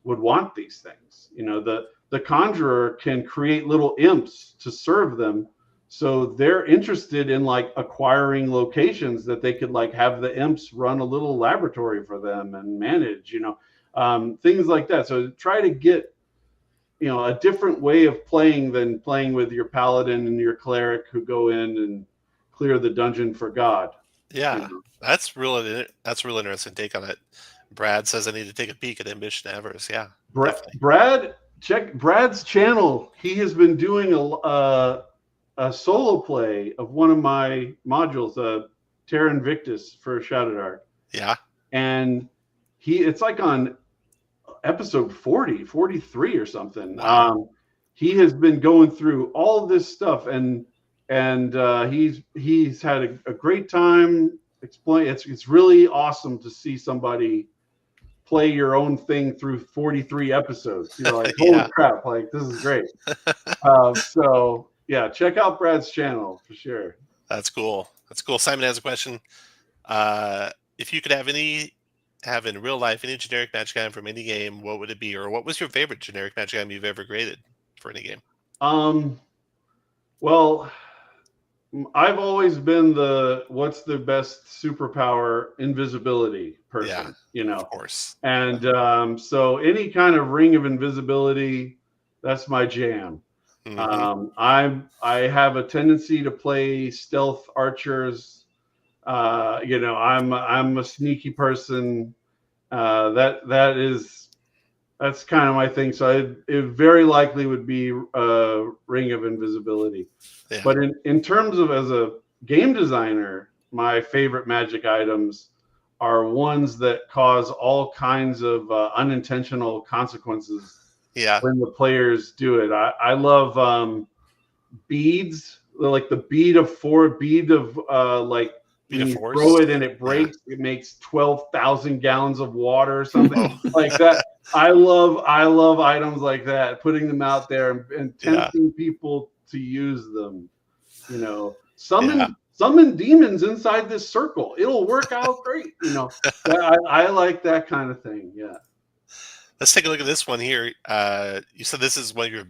[SPEAKER 2] would want these things. You know, the conjurer can create little imps to serve them. So they're interested in like acquiring locations that they could like have the imps run a little laboratory for them and manage, you know, things like that. So try to get, you know, a different way of playing than playing with your paladin and your cleric who go in and clear the dungeon for God.
[SPEAKER 1] Yeah,
[SPEAKER 2] You know?
[SPEAKER 1] that's real interesting take on it. Brad says I need to take a peek at Ambition Avarice. Yeah, definitely.
[SPEAKER 2] Check Brad's channel. He has been doing a solo play of one of my modules, Terra Invictus for ShadowDark.
[SPEAKER 1] Yeah.
[SPEAKER 2] And it's like on episode 40, 43 or something.
[SPEAKER 1] Wow.
[SPEAKER 2] He has been going through all this stuff, and he's had a great time. It's really awesome to see somebody play your own thing through 43 episodes. You're like, holy
[SPEAKER 1] Yeah.
[SPEAKER 2] crap, like this is great. So yeah, check out Brad's channel for sure.
[SPEAKER 1] That's cool. That's cool. Simon has a question. If you could have in real life any generic magic item from any game, what would it be? Or what was your favorite generic magic item you've ever created for any game?
[SPEAKER 2] Well, I've always been what's the best superpower invisibility person,
[SPEAKER 1] Of course.
[SPEAKER 2] And so any kind of ring of invisibility, that's my jam.
[SPEAKER 1] Mm-hmm.
[SPEAKER 2] I have a tendency to play stealth archers. I'm a sneaky person. That's kind of my thing. So it very likely would be a ring of invisibility. Yeah. But in terms of as a game designer, my favorite magic items are ones that cause all kinds of unintentional consequences.
[SPEAKER 1] Yeah.
[SPEAKER 2] When the players do it, I love beads, like the bead of like. When you throw it and it breaks, it makes 12,000 gallons of water or something like that. I love items like that, putting them out there and tempting people to use them. Summon demons inside this circle. It'll work out great. I like that kind of thing. Yeah.
[SPEAKER 1] Let's take a look at this one here. You said this is one of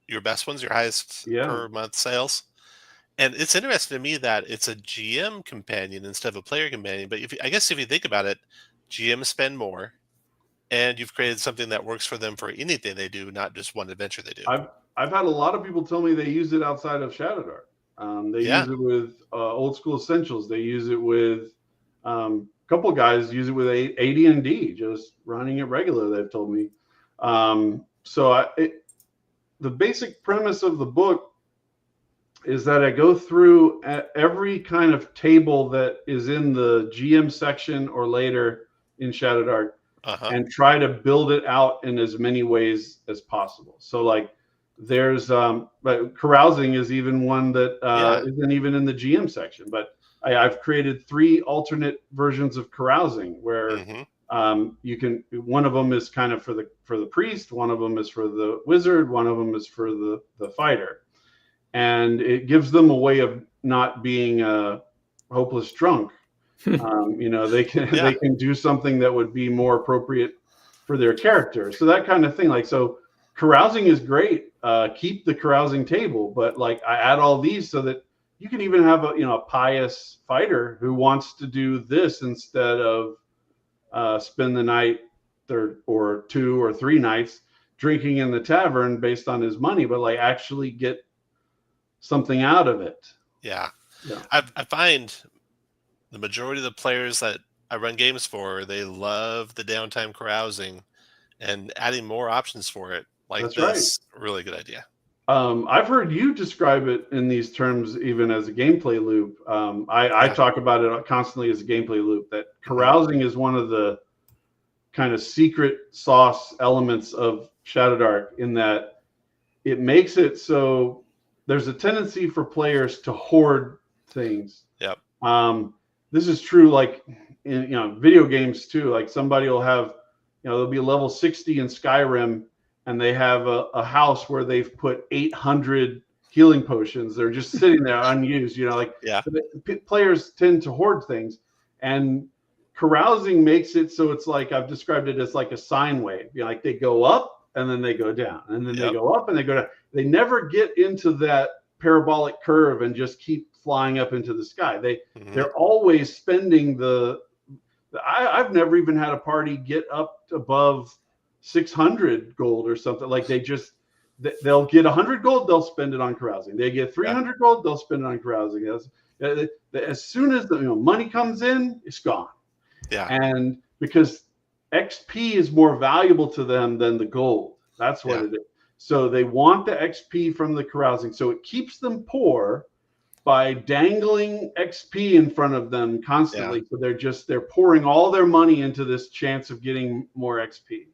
[SPEAKER 1] your best ones, your highest per month sales. And it's interesting to me that it's a GM companion instead of a player companion. But I guess if you think about it, GMs spend more, and you've created something that works for them for anything they do, not just one adventure they do.
[SPEAKER 2] I've had a lot of people tell me they use it outside of ShadowDark. They use it with Old School Essentials. They use it with a couple guys use it with AD&D, just running it regular. They've told me. The basic premise of the book is that I go through every kind of table that is in the GM section or later in ShadowDark and try to build it out in as many ways as possible. So like there's but carousing is even one that isn't even in the GM section, but I've created 3 alternate versions of carousing where you can, one of them is kind of for the priest, one of them is for the wizard, one of them is for the fighter. And it gives them a way of not being a hopeless drunk. They can do something that would be more appropriate for their character. So that kind of thing. Like, so carousing is great. Keep the carousing table, but like I add all these so that you can even have a pious fighter who wants to do this instead of spend the night or 2 or 3 nights drinking in the tavern based on his money, but like actually get something out of it.
[SPEAKER 1] Yeah. I find the majority of the players that I run games for, they love the downtime carousing, and adding more options for it like this, really good idea.
[SPEAKER 2] I've heard you describe it in these terms even as a gameplay loop. I talk about it constantly as a gameplay loop, that carousing is one of the kind of secret sauce elements of ShadowDark, in that it makes it so there's a tendency for players to hoard things.
[SPEAKER 1] Yep.
[SPEAKER 2] This is true like in video games too. Like somebody will have, they'll be level 60 in Skyrim and they have a house where they've put 800 healing potions. They're just sitting there unused, players tend to hoard things, and carousing makes it so it's like, I've described it as like a sine wave. Like they go up and then they go down, and then they go up and they go down. They never get into that parabolic curve and just keep flying up into the sky. They're always spending I've never even had a party get up above 600 gold or something. Like they'll get 100 gold, they'll spend it on carousing. They get 300 gold, they'll spend it on carousing. As soon as the money comes in, it's gone.
[SPEAKER 1] Yeah.
[SPEAKER 2] And because XP is more valuable to them than the gold. That's what it is. So they want the XP from the carousing. So it keeps them poor by dangling XP in front of them constantly. So they're pouring all their money into this chance of getting more XP.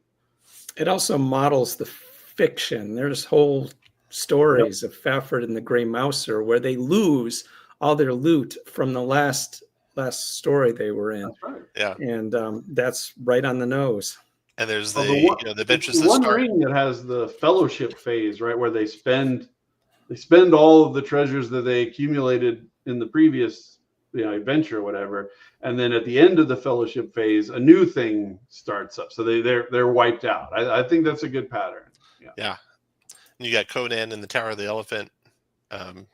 [SPEAKER 3] It also models the fiction. There's whole stories of Fafford and the Grey Mouser where they lose all their loot from the last story they were in.
[SPEAKER 2] That's right.
[SPEAKER 1] Yeah.
[SPEAKER 3] And that's right on the nose.
[SPEAKER 1] And there's the adventures that
[SPEAKER 2] One
[SPEAKER 1] start.
[SPEAKER 2] ring that has the fellowship phase, right, where they spend all of the treasures that they accumulated in the previous adventure or whatever, and then at the end of the fellowship phase, a new thing starts up. So they're wiped out. I think that's a good pattern.
[SPEAKER 1] Yeah. And you got Conan and the Tower of the Elephant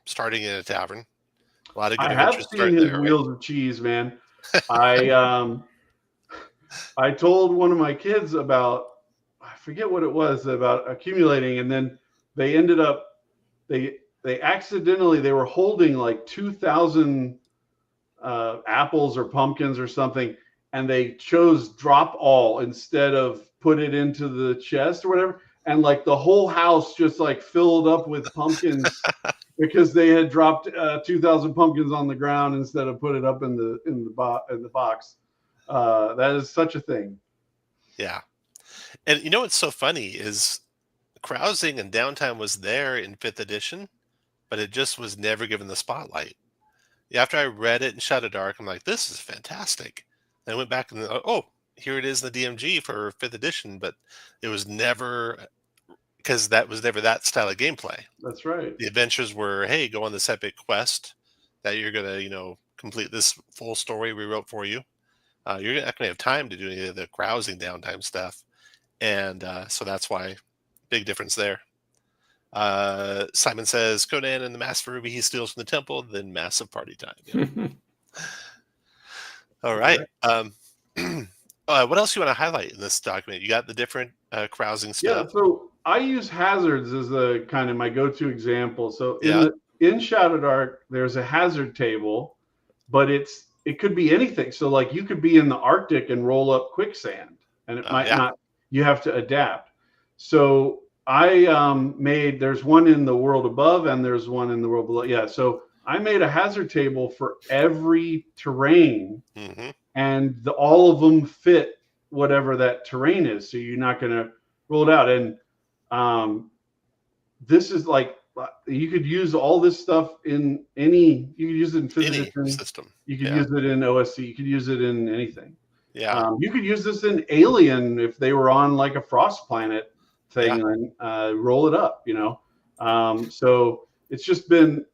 [SPEAKER 1] starting in a tavern. A lot of good adventures.
[SPEAKER 2] I have seen his wheels of cheese, man. I told one of my kids about, I forget what it was, about accumulating, and then they ended up they were holding like 2,000 apples or pumpkins or something, and they chose drop all instead of put it into the chest or whatever, and like the whole house just like filled up with pumpkins because they had dropped 2,000 pumpkins on the ground instead of put it up in the box. That is such a thing.
[SPEAKER 1] Yeah. And what's so funny is carousing and downtime was there in 5th edition, but it just was never given the spotlight. After I read it in ShadowDark, I'm like, this is fantastic. And I went back and here it is in the DMG for 5th edition, but it was never, because that was never that style of gameplay.
[SPEAKER 2] That's right.
[SPEAKER 1] The adventures were, hey, go on this epic quest that you're going to, complete this full story we wrote for you. You're not going to have time to do any of the carousing downtime stuff. And so that's why, big difference there. Simon says, Conan and the Mask for Ruby he steals from the temple, then massive party time. Yeah. All right. What else you want to highlight in this document? You got the different carousing stuff.
[SPEAKER 2] Yeah, so I use hazards as a kind of my go-to example. So in ShadowDark, there's a hazard table, but it could be anything. So like you could be in the Arctic and roll up quicksand, and it might not. You have to adapt. So I there's one in the world above and there's one in the world below. Yeah, so I made a hazard table for every terrain, and all of them fit whatever that terrain is. So you're not going to roll it out. And this is like, you could use all this stuff in you could use it in 5th edition
[SPEAKER 1] system.
[SPEAKER 2] You could use it in OSC. You could use it in anything.
[SPEAKER 1] Yeah.
[SPEAKER 2] You could use this in Alien if they were on like a frost planet thing and roll it up, so it's just been,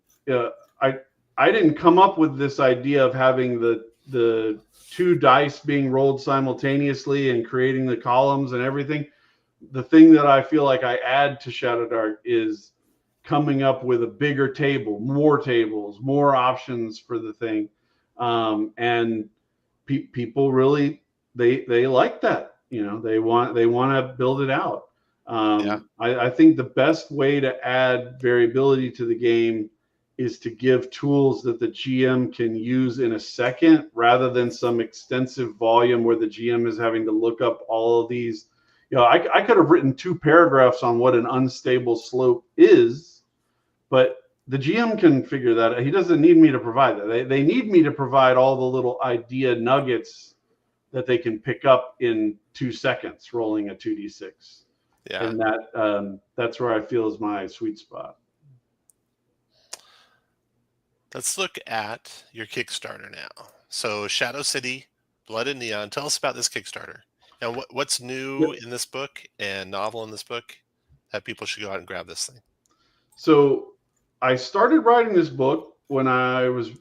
[SPEAKER 2] I didn't come up with this idea of having the 2 dice being rolled simultaneously and creating the columns and everything. The thing that I feel like I add to ShadowDark is coming up with a bigger table, more tables, more options for the thing. And people really, they like that, they want to build it out. I think the best way to add variability to the game is to give tools that the GM can use in a second, rather than some extensive volume where the GM is having to look up all of these. I could have written 2 paragraphs on what an unstable slope is, but the GM can figure that out. He doesn't need me to provide that. They need me to provide all the little idea nuggets that they can pick up in 2 seconds rolling a 2d6.
[SPEAKER 1] Yeah.
[SPEAKER 2] And that's where I feel is my sweet spot.
[SPEAKER 1] Let's look at your Kickstarter now. So ShadowCity, Blood and Neon. Tell us about this Kickstarter. And what's new in this book and novel in this book that people should go out and grab this thing?
[SPEAKER 2] So I started writing this book when I was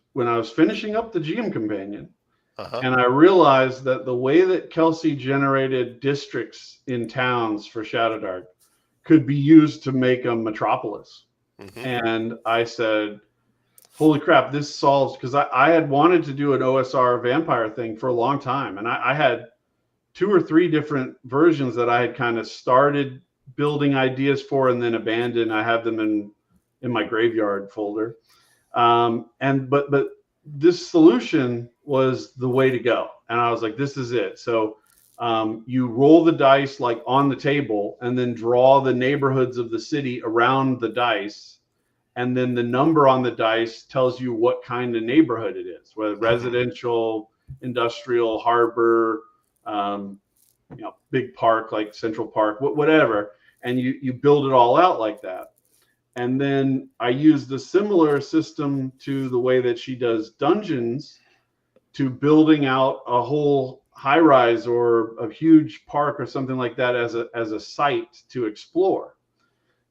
[SPEAKER 2] finishing up the GM Companion. And I realized that the way that Kelsey generated districts in towns for ShadowDark could be used to make a metropolis. And I said, holy crap, this solves, because I had wanted to do an OSR vampire thing for a long time. And I had 2 or 3 different versions that I had kind of started building ideas for and then abandoned. I have them in my graveyard folder. But this solution was the way to go. And I was like, this is it. So you roll the dice like on the table and then draw the neighborhoods of the city around the dice. And then the number on the dice tells you what kind of neighborhood it is, whether residential, industrial, harbor, big park like Central Park, whatever. And you build it all out like that. And then I used a similar system to the way that she does dungeons, to building out a whole high rise or a huge park or something like that as a site to explore.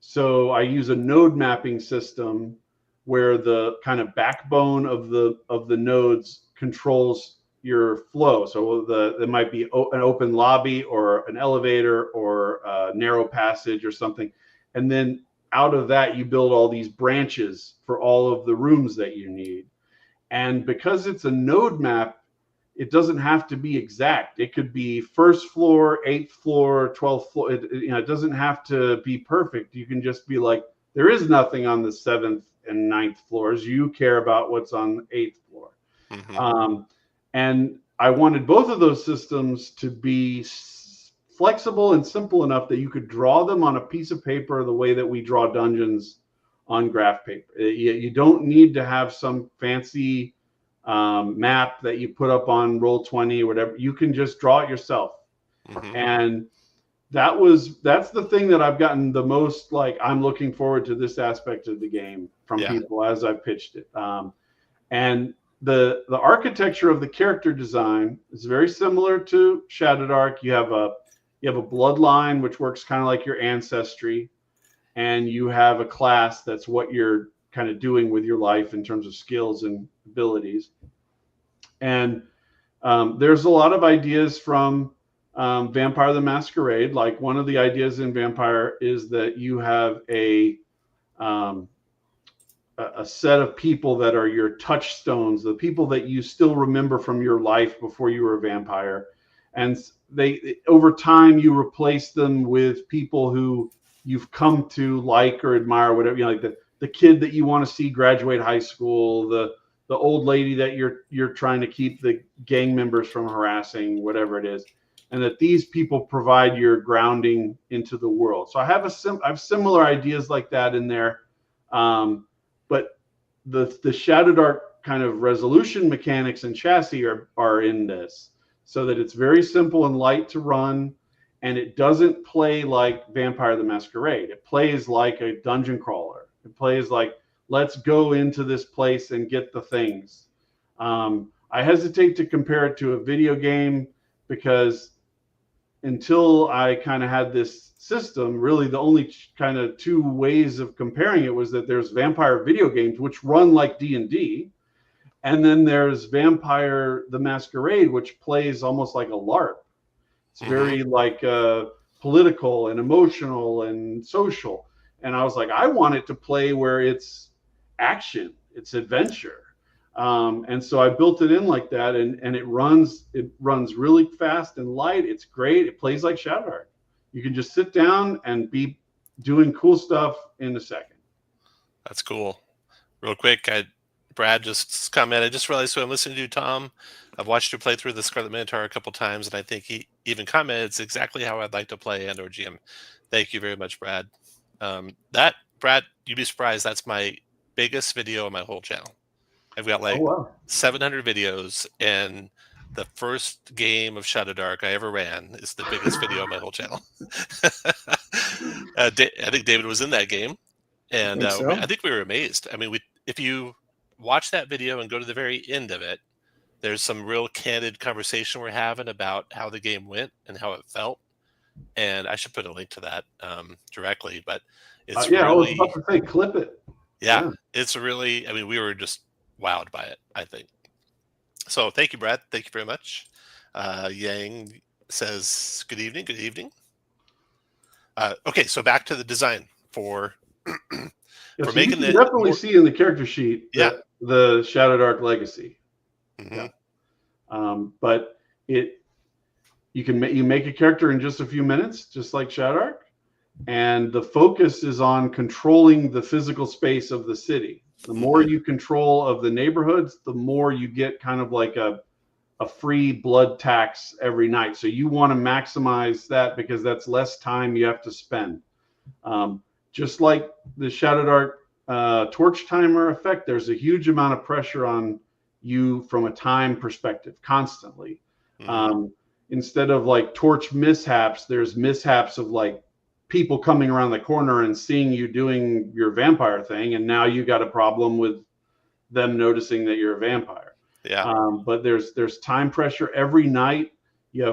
[SPEAKER 2] So I use a node mapping system where the kind of backbone of the nodes controls your flow. So there might be an open lobby or an elevator or a narrow passage or something. And then out of that, you build all these branches for all of the rooms that you need. And because it's a node map, it doesn't have to be exact. It could be first floor, 8th floor, 12th floor. It doesn't have to be perfect. You can just be like, there is nothing on the 7th and 9th floors. You care about what's on the 8th floor. And I wanted both of those systems to be flexible and simple enough that you could draw them on a piece of paper the way that we draw dungeons on graph paper. You don't need to have some fancy map that you put up on Roll20 or whatever. You can just draw it yourself. And that's the thing that I've gotten the most, like, I'm looking forward to this aspect of the game from people as I've pitched it. And the architecture of the character design is very similar to ShadowDark. You have a bloodline, which works kind of like your ancestry, and you have a class that's what you're kind of doing with your life in terms of skills and abilities. And there's a lot of ideas from Vampire the Masquerade. Like, one of the ideas in Vampire is that you have a set of people that are your touchstones, the people that you still remember from your life before you were a vampire. And they, over time, you replace them with people who you've come to like or admire, whatever, like the kid that you want to see graduate high school, the old lady that you're trying to keep the gang members from harassing, whatever it is. And that these people provide your grounding into the world. So I have similar ideas like that in there. But the ShadowDark kind of resolution mechanics and chassis are in this, so that it's very simple and light to run, and it doesn't play like Vampire the Masquerade. It plays like a dungeon crawler. It plays like, let's go into this place and get the things. I hesitate to compare it to a video game, because until I kind of had this system, really the only kind of two ways of comparing it was that there's vampire video games which run like D&D, and then there's Vampire the Masquerade, which plays almost like a LARP. It's very like political and emotional and social. And I was like, I want it to play where it's action, it's adventure. And so I built it in like that, and it runs really fast and light. It's great. It plays like ShadowDark. You can just sit down and be doing cool stuff in a second.
[SPEAKER 1] That's cool. Real quick, Brad just commented, I just realized, so I'm listening to you, Tom. I've watched you play through the Scarlet Minotaur a couple times, and I think he even commented, it's exactly how I'd like to play and/or GM. Thank you very much, Brad. Brad, you'd be surprised, that's my biggest video on my whole channel. I've got like 700 videos, and the first game of ShadowDark I ever ran is the biggest video on my whole channel. I think David was in that game, and I think we were amazed. I mean, if you watch that video and go to the very end of it, there's some real candid conversation we're having about how the game went and how it felt. And I should put a link to that directly, but it's really,
[SPEAKER 2] I was about to say, clip it.
[SPEAKER 1] Yeah, it's really, I mean, we were just wowed by it, I think. So thank you, Brad. Thank you very much. Yang says, good evening. Good evening. Okay, so back to the design for
[SPEAKER 2] for
[SPEAKER 1] making
[SPEAKER 2] it. Definitely see in the character sheet the ShadowDark legacy. But you make a character in just a few minutes, just like ShadowDark, and the focus is on controlling the physical space of the city. The more you control of the neighborhoods, the more you get kind of like a free blood tax every night. So you want to maximize that because that's less time you have to spend. Just like the ShadowDark torch timer effect, there's a huge amount of pressure on you from a time perspective constantly. Instead of like torch mishaps, there's mishaps of like people coming around the corner and seeing you doing your vampire thing, and now you got a problem with them noticing that you're a vampire. But there's time pressure every night. You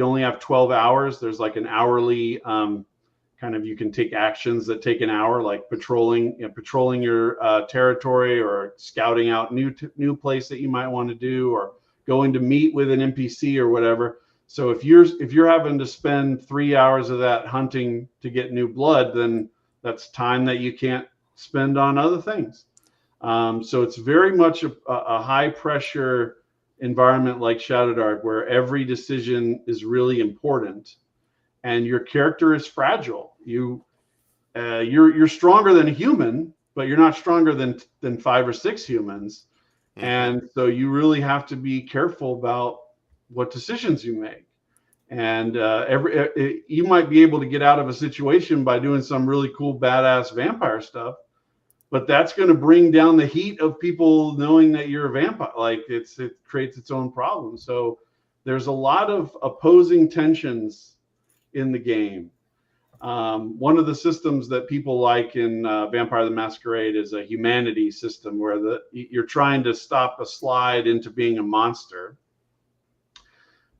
[SPEAKER 2] only have 12 hours. There's like an hourly kind of, you can take actions that take an hour, like patrolling your territory, or scouting out new place that you might want to do, or going to meet with an NPC or whatever. So if you're having to spend 3 hours of that hunting to get new blood, then that's time that you can't spend on other things. So it's very much a high pressure environment like ShadowDark, where every decision is really important, and your character is fragile. You're stronger than a human, but you're not stronger than 5 or 6 humans. And so you really have to be careful about what decisions you make. And you might be able to get out of a situation by doing some really cool, badass vampire stuff, but that's going to bring down the heat of people knowing that you're a vampire. Like it creates its own problem. So there's a lot of opposing tensions in the game. One of the systems that people like in Vampire the Masquerade is a humanity system, where you're trying to stop a slide into being a monster.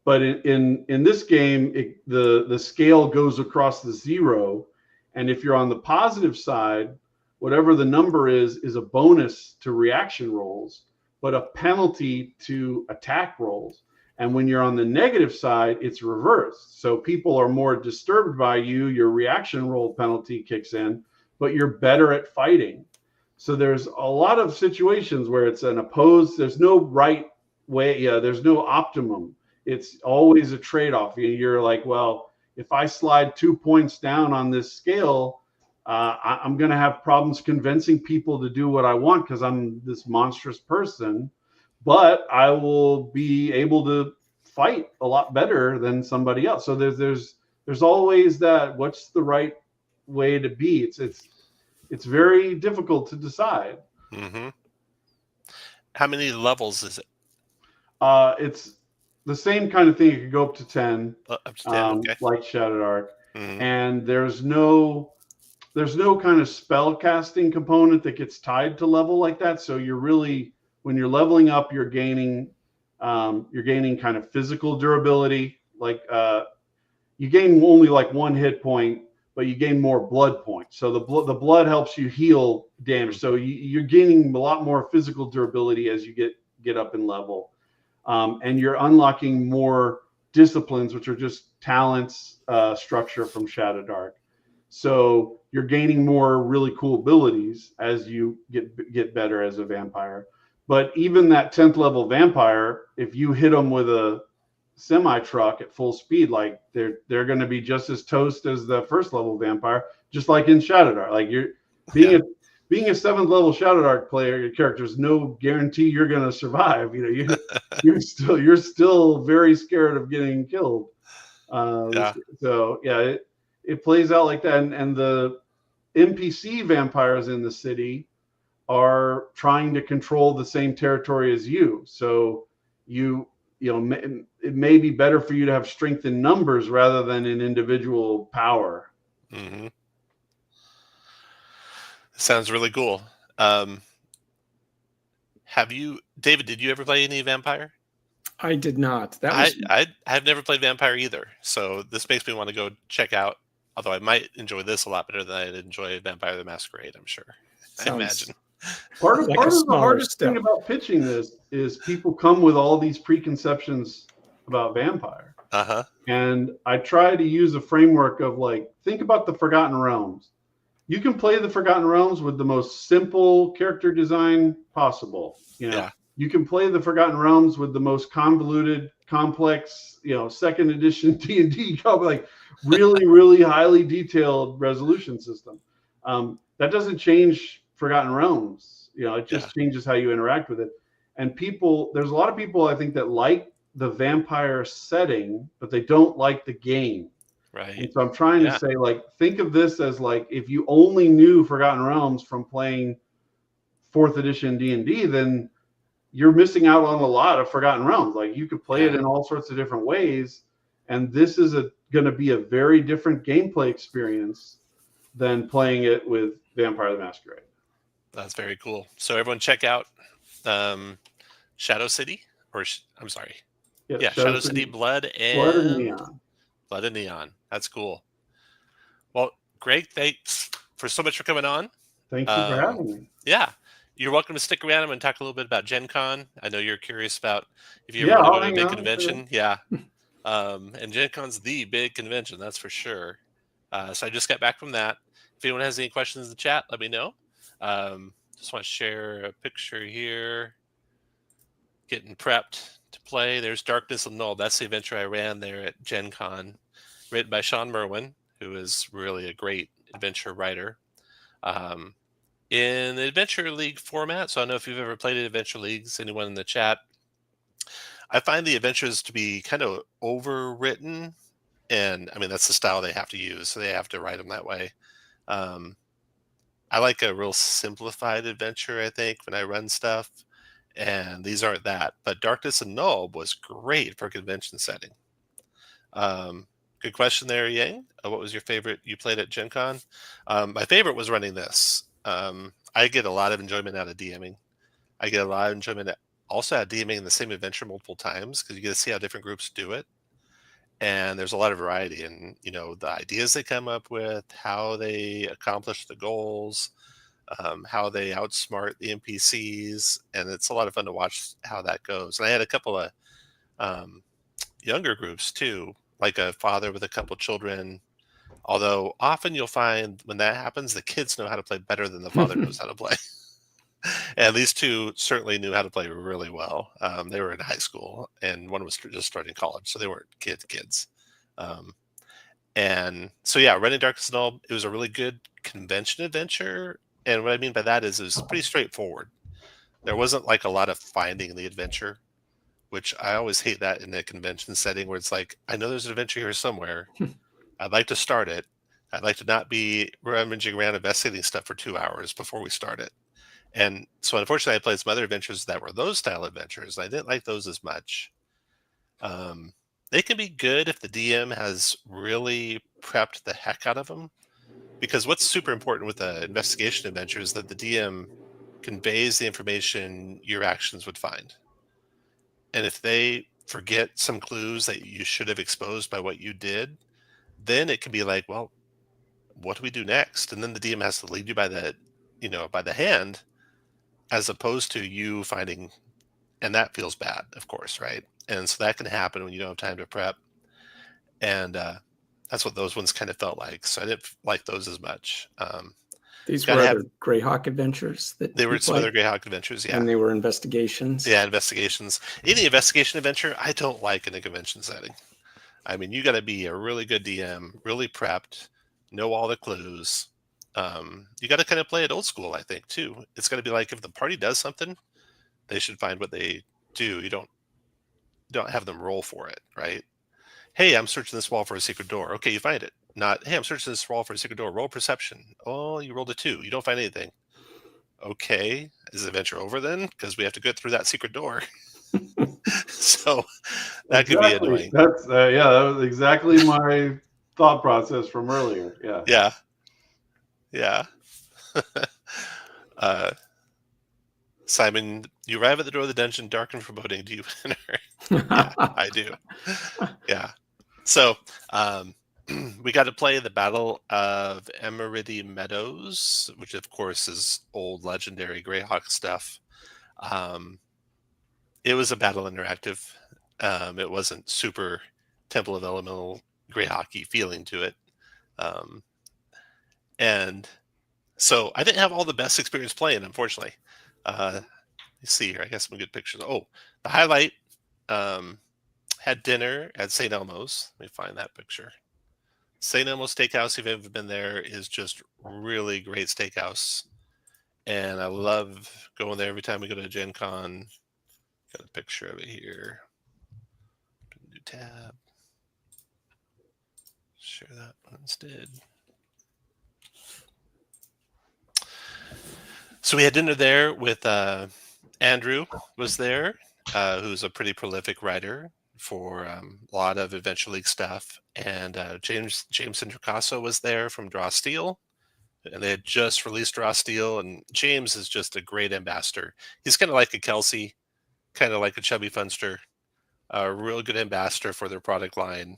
[SPEAKER 2] But in this game, the scale goes across the 0, and if you're on the positive side, whatever the number is a bonus to reaction rolls, but a penalty to attack rolls. And when you're on the negative side, it's reversed. So people are more disturbed by you, your reaction roll penalty kicks in, but you're better at fighting. So there's a lot of situations where it's an opposed, there's no right way, there's no optimum. It's always a trade-off. You're like, well, if I slide 2 points down on this scale, I'm going to have problems convincing people to do what I want because I'm this monstrous person. But I will be able to fight a lot better than somebody else. So there's always that, what's the right way to be? It's very difficult to decide.
[SPEAKER 1] How many levels is it?
[SPEAKER 2] It's the same kind of thing. It could go up to 10,
[SPEAKER 1] up to 10, okay.
[SPEAKER 2] Like ShadowDark. And there's no kind of spell casting component that gets tied to level like that. So you're really, when you're leveling up, you're gaining kind of physical durability. Like you gain only like 1 hit point, but you gain more blood points. So the blood helps you heal damage. So you're gaining a lot more physical durability as you get up in level, and you're unlocking more disciplines, which are just talents structure from ShadowDark. So you're gaining more really cool abilities as you get better as a vampire. But even that 10th level vampire, if you hit them with a semi-truck at full speed, like they're going to be just as toast as the 1st level vampire, just like in ShadowDark. Like you're being a 7th level ShadowDark player, your character is no guarantee you're going to survive. You're still very scared of getting killed. So yeah, it plays out like that, and the NPC vampires in the city are trying to control the same territory as you. So it may be better for you to have strength in numbers rather than in individual power.
[SPEAKER 1] Sounds really cool. David, did you ever play any Vampire?
[SPEAKER 3] I did not.
[SPEAKER 1] I've never played Vampire either. So this makes me want to go check out, although I might enjoy this a lot better than I'd enjoy Vampire the Masquerade, I'm sure. I imagine.
[SPEAKER 2] Part of the hardest thing about pitching this is people come with all these preconceptions about Vampire. And I try to use a framework of like, think about the Forgotten Realms. You can play the Forgotten Realms with the most simple character design possible. you can play the Forgotten Realms with the most convoluted, complex, second edition D&D, like really, really highly detailed resolution system. That doesn't change Forgotten Realms. It just changes how you interact with it. And there's a lot of people, I think, that like the vampire setting, but they don't like the game.
[SPEAKER 1] Right.
[SPEAKER 2] And so I'm trying to say, like, think of this as like, if you only knew Forgotten Realms from playing 4th edition D&D, then you're missing out on a lot of Forgotten Realms. Like, you could play it in all sorts of different ways, and this is going to be a very different gameplay experience than playing it with Vampire the Masquerade.
[SPEAKER 1] That's very cool. So everyone check out Shadow City, or I'm sorry, Shadow City Blood and
[SPEAKER 2] Neon.
[SPEAKER 1] Blood and Neon. That's cool. Well, Greg, thanks so much for coming on.
[SPEAKER 2] Thank you for having me.
[SPEAKER 1] Yeah. You're welcome to stick around. I'm going to talk a little bit about Gen Con. I know you're curious about if you ever want to go to a big convention. Yeah. And Gen Con's the big convention, that's for sure. So I just got back from that. If anyone has any questions in the chat, let me know. Just want to share a picture here. Getting prepped to play. There's Darkness and Null. That's the adventure I ran there at Gen Con, written by Sean Merwin, who is really a great adventure writer. In the Adventure League format, so I don't know if you've ever played at Adventure Leagues, anyone in the chat, I find the adventures to be kind of overwritten, and I mean, that's the style they have to use, so they have to write them that way. I like a real simplified adventure, I think, when I run stuff, and these aren't that. But Darkness and Null was great for a convention setting. Good question there, Yang. What was your favorite you played at Gen Con? My favorite was running this. I get a lot of enjoyment out of DMing. I get a lot of enjoyment also out of DMing in the same adventure multiple times, because you get to see how different groups do it. And there's a lot of variety in, the ideas they come up with, how they accomplish the goals, how they outsmart the NPCs. And it's a lot of fun to watch how that goes. And I had a couple of younger groups too, like a father with a couple children. Although often you'll find when that happens, the kids know how to play better than the father knows how to play. And these two certainly knew how to play really well. They were in high school, and one was just starting college, so they weren't kids. And so, running Darkness and Null, it was a really good convention adventure. And what I mean by that is it was pretty straightforward. There wasn't like a lot of finding the adventure, which I always hate that in a convention setting where it's like, I know there's an adventure here somewhere. I'd like to start it. I'd like to not be rummaging around investigating stuff for 2 hours before we start it. And so unfortunately I played some other adventures that were those style adventures. I didn't like those as much. They can be good if the DM has really prepped the heck out of them. Because what's super important with the investigation adventure is that the DM conveys the information your actions would find. And if they forget some clues that you should have exposed by what you did, then it can be like, well, what do we do next? And then the DM has to lead you by the hand, as opposed to you finding, and that feels bad, of course, right? And so that can happen when you don't have time to prep. And that's what those ones kind of felt like. So I didn't like those as much.
[SPEAKER 3] These were other Greyhawk adventures that
[SPEAKER 1] they were some other Greyhawk adventures, yeah.
[SPEAKER 3] And they were investigations.
[SPEAKER 1] Yeah, investigations. Any investigation adventure, I don't like in a convention setting. I mean, you got to be a really good DM, really prepped, know all the clues. You got to kind of play it old school, I think, too. It's got to be like if the party does something, they should find what they do. You don't have them roll for it, right? Hey, I'm searching this wall for a secret door. Okay, you find it. Not, hey, I'm searching this wall for a secret door. Roll perception. Oh, you rolled a 2. You don't find anything. Okay, is the adventure over then? Because we have to get through that secret door. So that could be annoying.
[SPEAKER 2] That's that was exactly my thought process from earlier.
[SPEAKER 1] Yeah. Simon, you arrive at the door of the dungeon, dark and foreboding. Do you enter? Yeah, I do. Yeah. So we got to play the Battle of Emerity Meadows, which of course is old legendary Greyhawk stuff. It was a battle interactive. It wasn't super Temple of Elemental Greyhawk-y feeling to it. And so I didn't have all the best experience playing, unfortunately. see here. I got some good pictures. Oh, the highlight had dinner at St. Elmo's. Let me find that picture. St. Elmo's Steakhouse, if you've ever been there, is just really great steakhouse. And I love going there every time we go to Gen Con. Got a picture of it here. New tab. Share that one instead. So we had dinner there with Andrew was there, who's a pretty prolific writer for a lot of Adventure League stuff. And James Introcaso was there from Draw Steel. And they had just released Draw Steel. And James is just a great ambassador. He's kind of like a Kelsey, kind of like a Chubby Funster. A real good ambassador for their product line.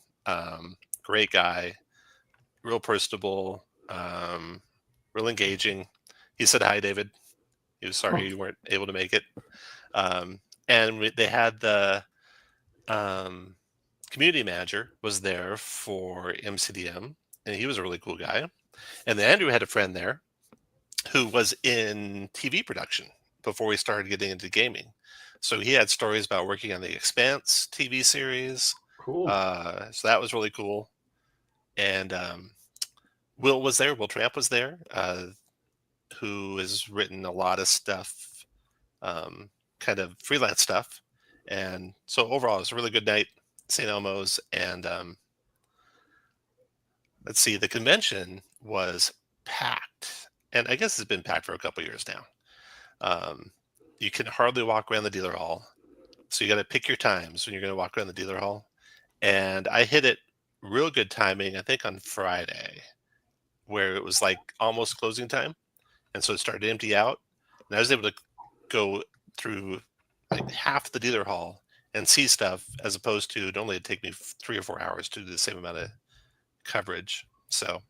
[SPEAKER 1] Great guy. Real personable. Real engaging. He said hi, David. He was sorry you weren't able to make it. And they had the community manager was there for MCDM, and he was a really cool guy. And then Andrew had a friend there who was in TV production before we started getting into gaming. So he had stories about working on the Expanse TV series.
[SPEAKER 2] Cool.
[SPEAKER 1] So that was really cool. And Will was there. Will Tramp was there, who has written a lot of stuff, kind of freelance stuff. And so overall, it was a really good night, St. Elmo's. And let's see, the convention was packed. And I guess it's been packed for a couple years now. You can hardly walk around the dealer hall. So you got to pick your times when you're going to walk around the dealer hall. And I hit it real good timing, I think on Friday, where it was like almost closing time. And so it started to empty out. And I was able to go through like half the dealer hall and see stuff, as opposed to normally it'd take me 3 or 4 hours to do the same amount of coverage. So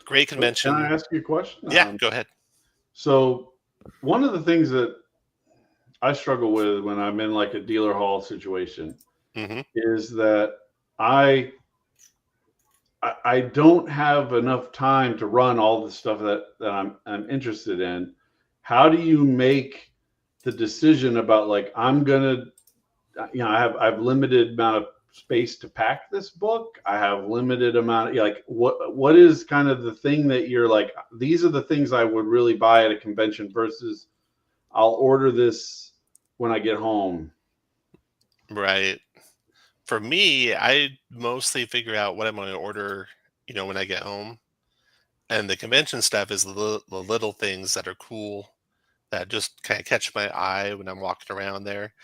[SPEAKER 1] great convention.
[SPEAKER 2] Can I ask you a question?
[SPEAKER 1] Yeah, go ahead.
[SPEAKER 2] So one of the things that I struggle with when I'm in like a dealer hall situation is that I don't have enough time to run all the stuff that I'm interested in. How do you make the decision about like, I'm gonna, I have limited amount of space to pack this book. I have limited amount of, like, what is kind of the thing that you're like, these are the things I would really buy at a convention versus I'll order this when I get home.
[SPEAKER 1] Right. For me, I mostly figure out what I'm going to order, when I get home. And the convention stuff is the little things that are cool that just kind of catch my eye when I'm walking around there.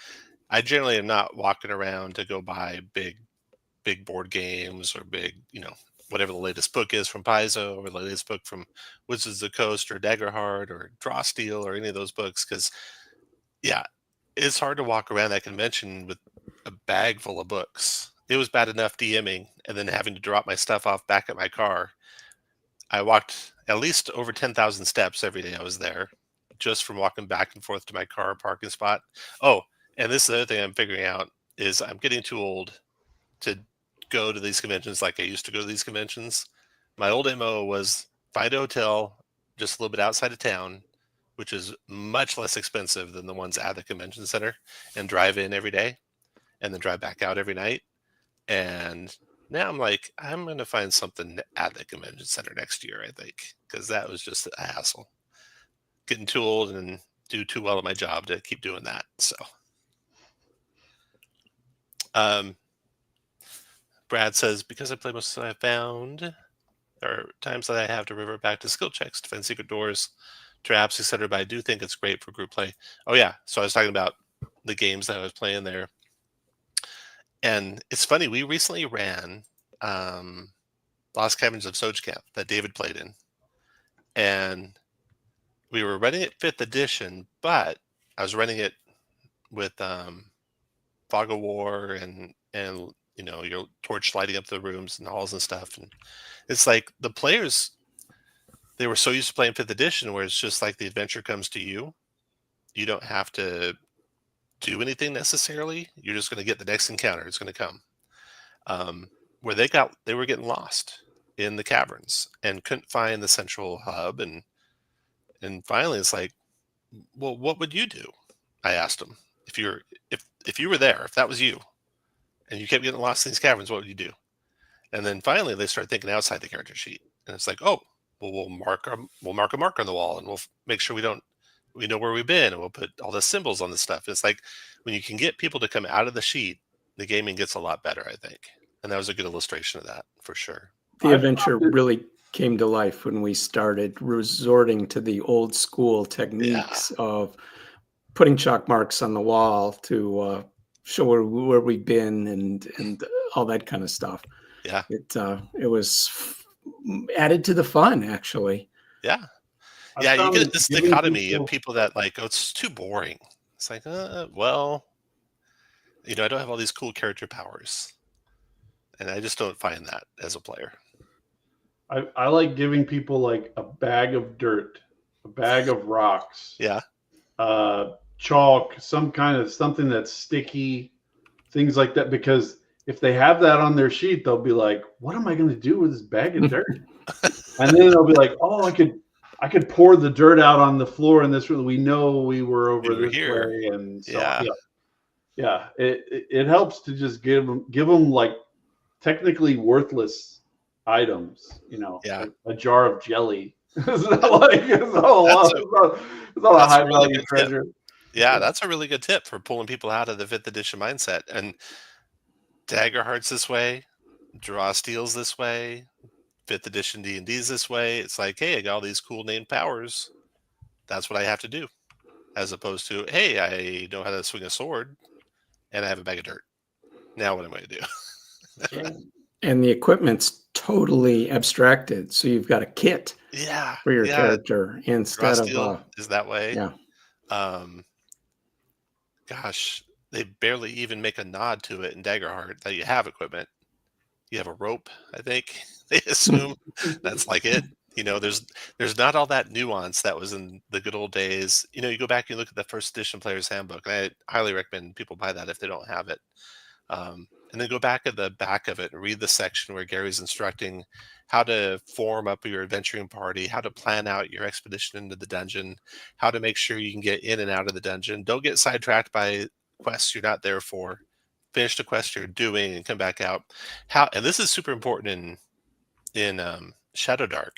[SPEAKER 1] I generally am not walking around to go buy big board games or big, whatever the latest book is from Paizo or the latest book from Wizards of the Coast or Daggerheart or Draw Steel or any of those books. Because, yeah, it's hard to walk around that convention with a bag full of books. It was bad enough DMing and then having to drop my stuff off back at my car. I walked at least over 10,000 steps every day I was there, just from walking back and forth to my car parking spot. Oh, and this is the other thing I'm figuring out is I'm getting too old to go to these conventions like I used to go to these conventions. My old MO was find a hotel just a little bit outside of town, which is much less expensive than the ones at the convention center, and drive in every day and then drive back out every night. And now I'm like, I'm going to find something at the convention center next year, I think, because that was just a hassle. Getting too old and do too well at my job to keep doing that. So, Brad says, because I play most of what I found, there are times that I have to revert back to skill checks to find secret doors, traps, etc. But I do think it's great for group play. Oh, yeah. So I was talking about the games that I was playing there. And it's funny, we recently ran Lost Caverns of Sojkamp that David played in. And we were running it 5th edition, but I was running it with Fog of War and your torch lighting up the rooms and halls and stuff. And it's like the players, they were so used to playing 5th edition where it's just like the adventure comes to you. You don't have to do anything necessarily. You're just going to get the next encounter. It's going to come. Where they were getting lost in the caverns and couldn't find the central hub. And finally it's like, well, what would you do? I asked them. If you were there, if that was you, and you kept getting lost in these caverns, what would you do? And then finally, they start thinking outside the character sheet, and it's like, oh, well, we'll mark a mark on the wall, and we'll make sure we know where we've been, and we'll put all the symbols on the stuff. It's like when you can get people to come out of the sheet, the gaming gets a lot better, I think. And that was a good illustration of that for sure.
[SPEAKER 3] The adventure really came to life when we started resorting to the old school techniques of putting chalk marks on the wall to show where we've been and all that kind of stuff.
[SPEAKER 1] Yeah,
[SPEAKER 3] it was added to the fun, actually.
[SPEAKER 1] Yeah, you get this dichotomy of people that like, oh, it's too boring. It's like, well, I don't have all these cool character powers, and I just don't find that as a player.
[SPEAKER 2] I like giving people like a bag of dirt, a bag of rocks, chalk, something that's sticky, things like that. Because if they have that on their sheet, they'll be like, "What am I going to do with this bag of dirt?" And then they'll be like, "Oh, I could pour the dirt out on the floor in this room. We know we were over this way." And so, it helps to just give them like technically worthless items, a jar of jelly. It's not a high value treasure.
[SPEAKER 1] Yeah, that's a really good tip for pulling people out of the 5th edition mindset. And Dagger Hearts this way, Draw Steels this way, 5th edition D&D's this way. It's like, hey, I got all these cool named powers. That's what I have to do. As opposed to, hey, I know how to swing a sword and I have a bag of dirt. Now what am I going to do?
[SPEAKER 3] And the equipment's totally abstracted, so you've got a kit for your character instead of
[SPEAKER 1] is that way.
[SPEAKER 3] Yeah.
[SPEAKER 1] Gosh, they barely even make a nod to it in Daggerheart that you have equipment. You have a rope, I think. They assume that's like it. There's not all that nuance that was in the good old days. You go back and look at the 1st edition player's handbook, and I highly recommend people buy that if they don't have it. And then go back at the back of it and read the section where Gary's instructing how to form up your adventuring party, how to plan out your expedition into the dungeon, how to make sure you can get in and out of the dungeon. Don't get sidetracked by quests you're not there for. Finish the quest you're doing and come back out. And this is super important in ShadowDark.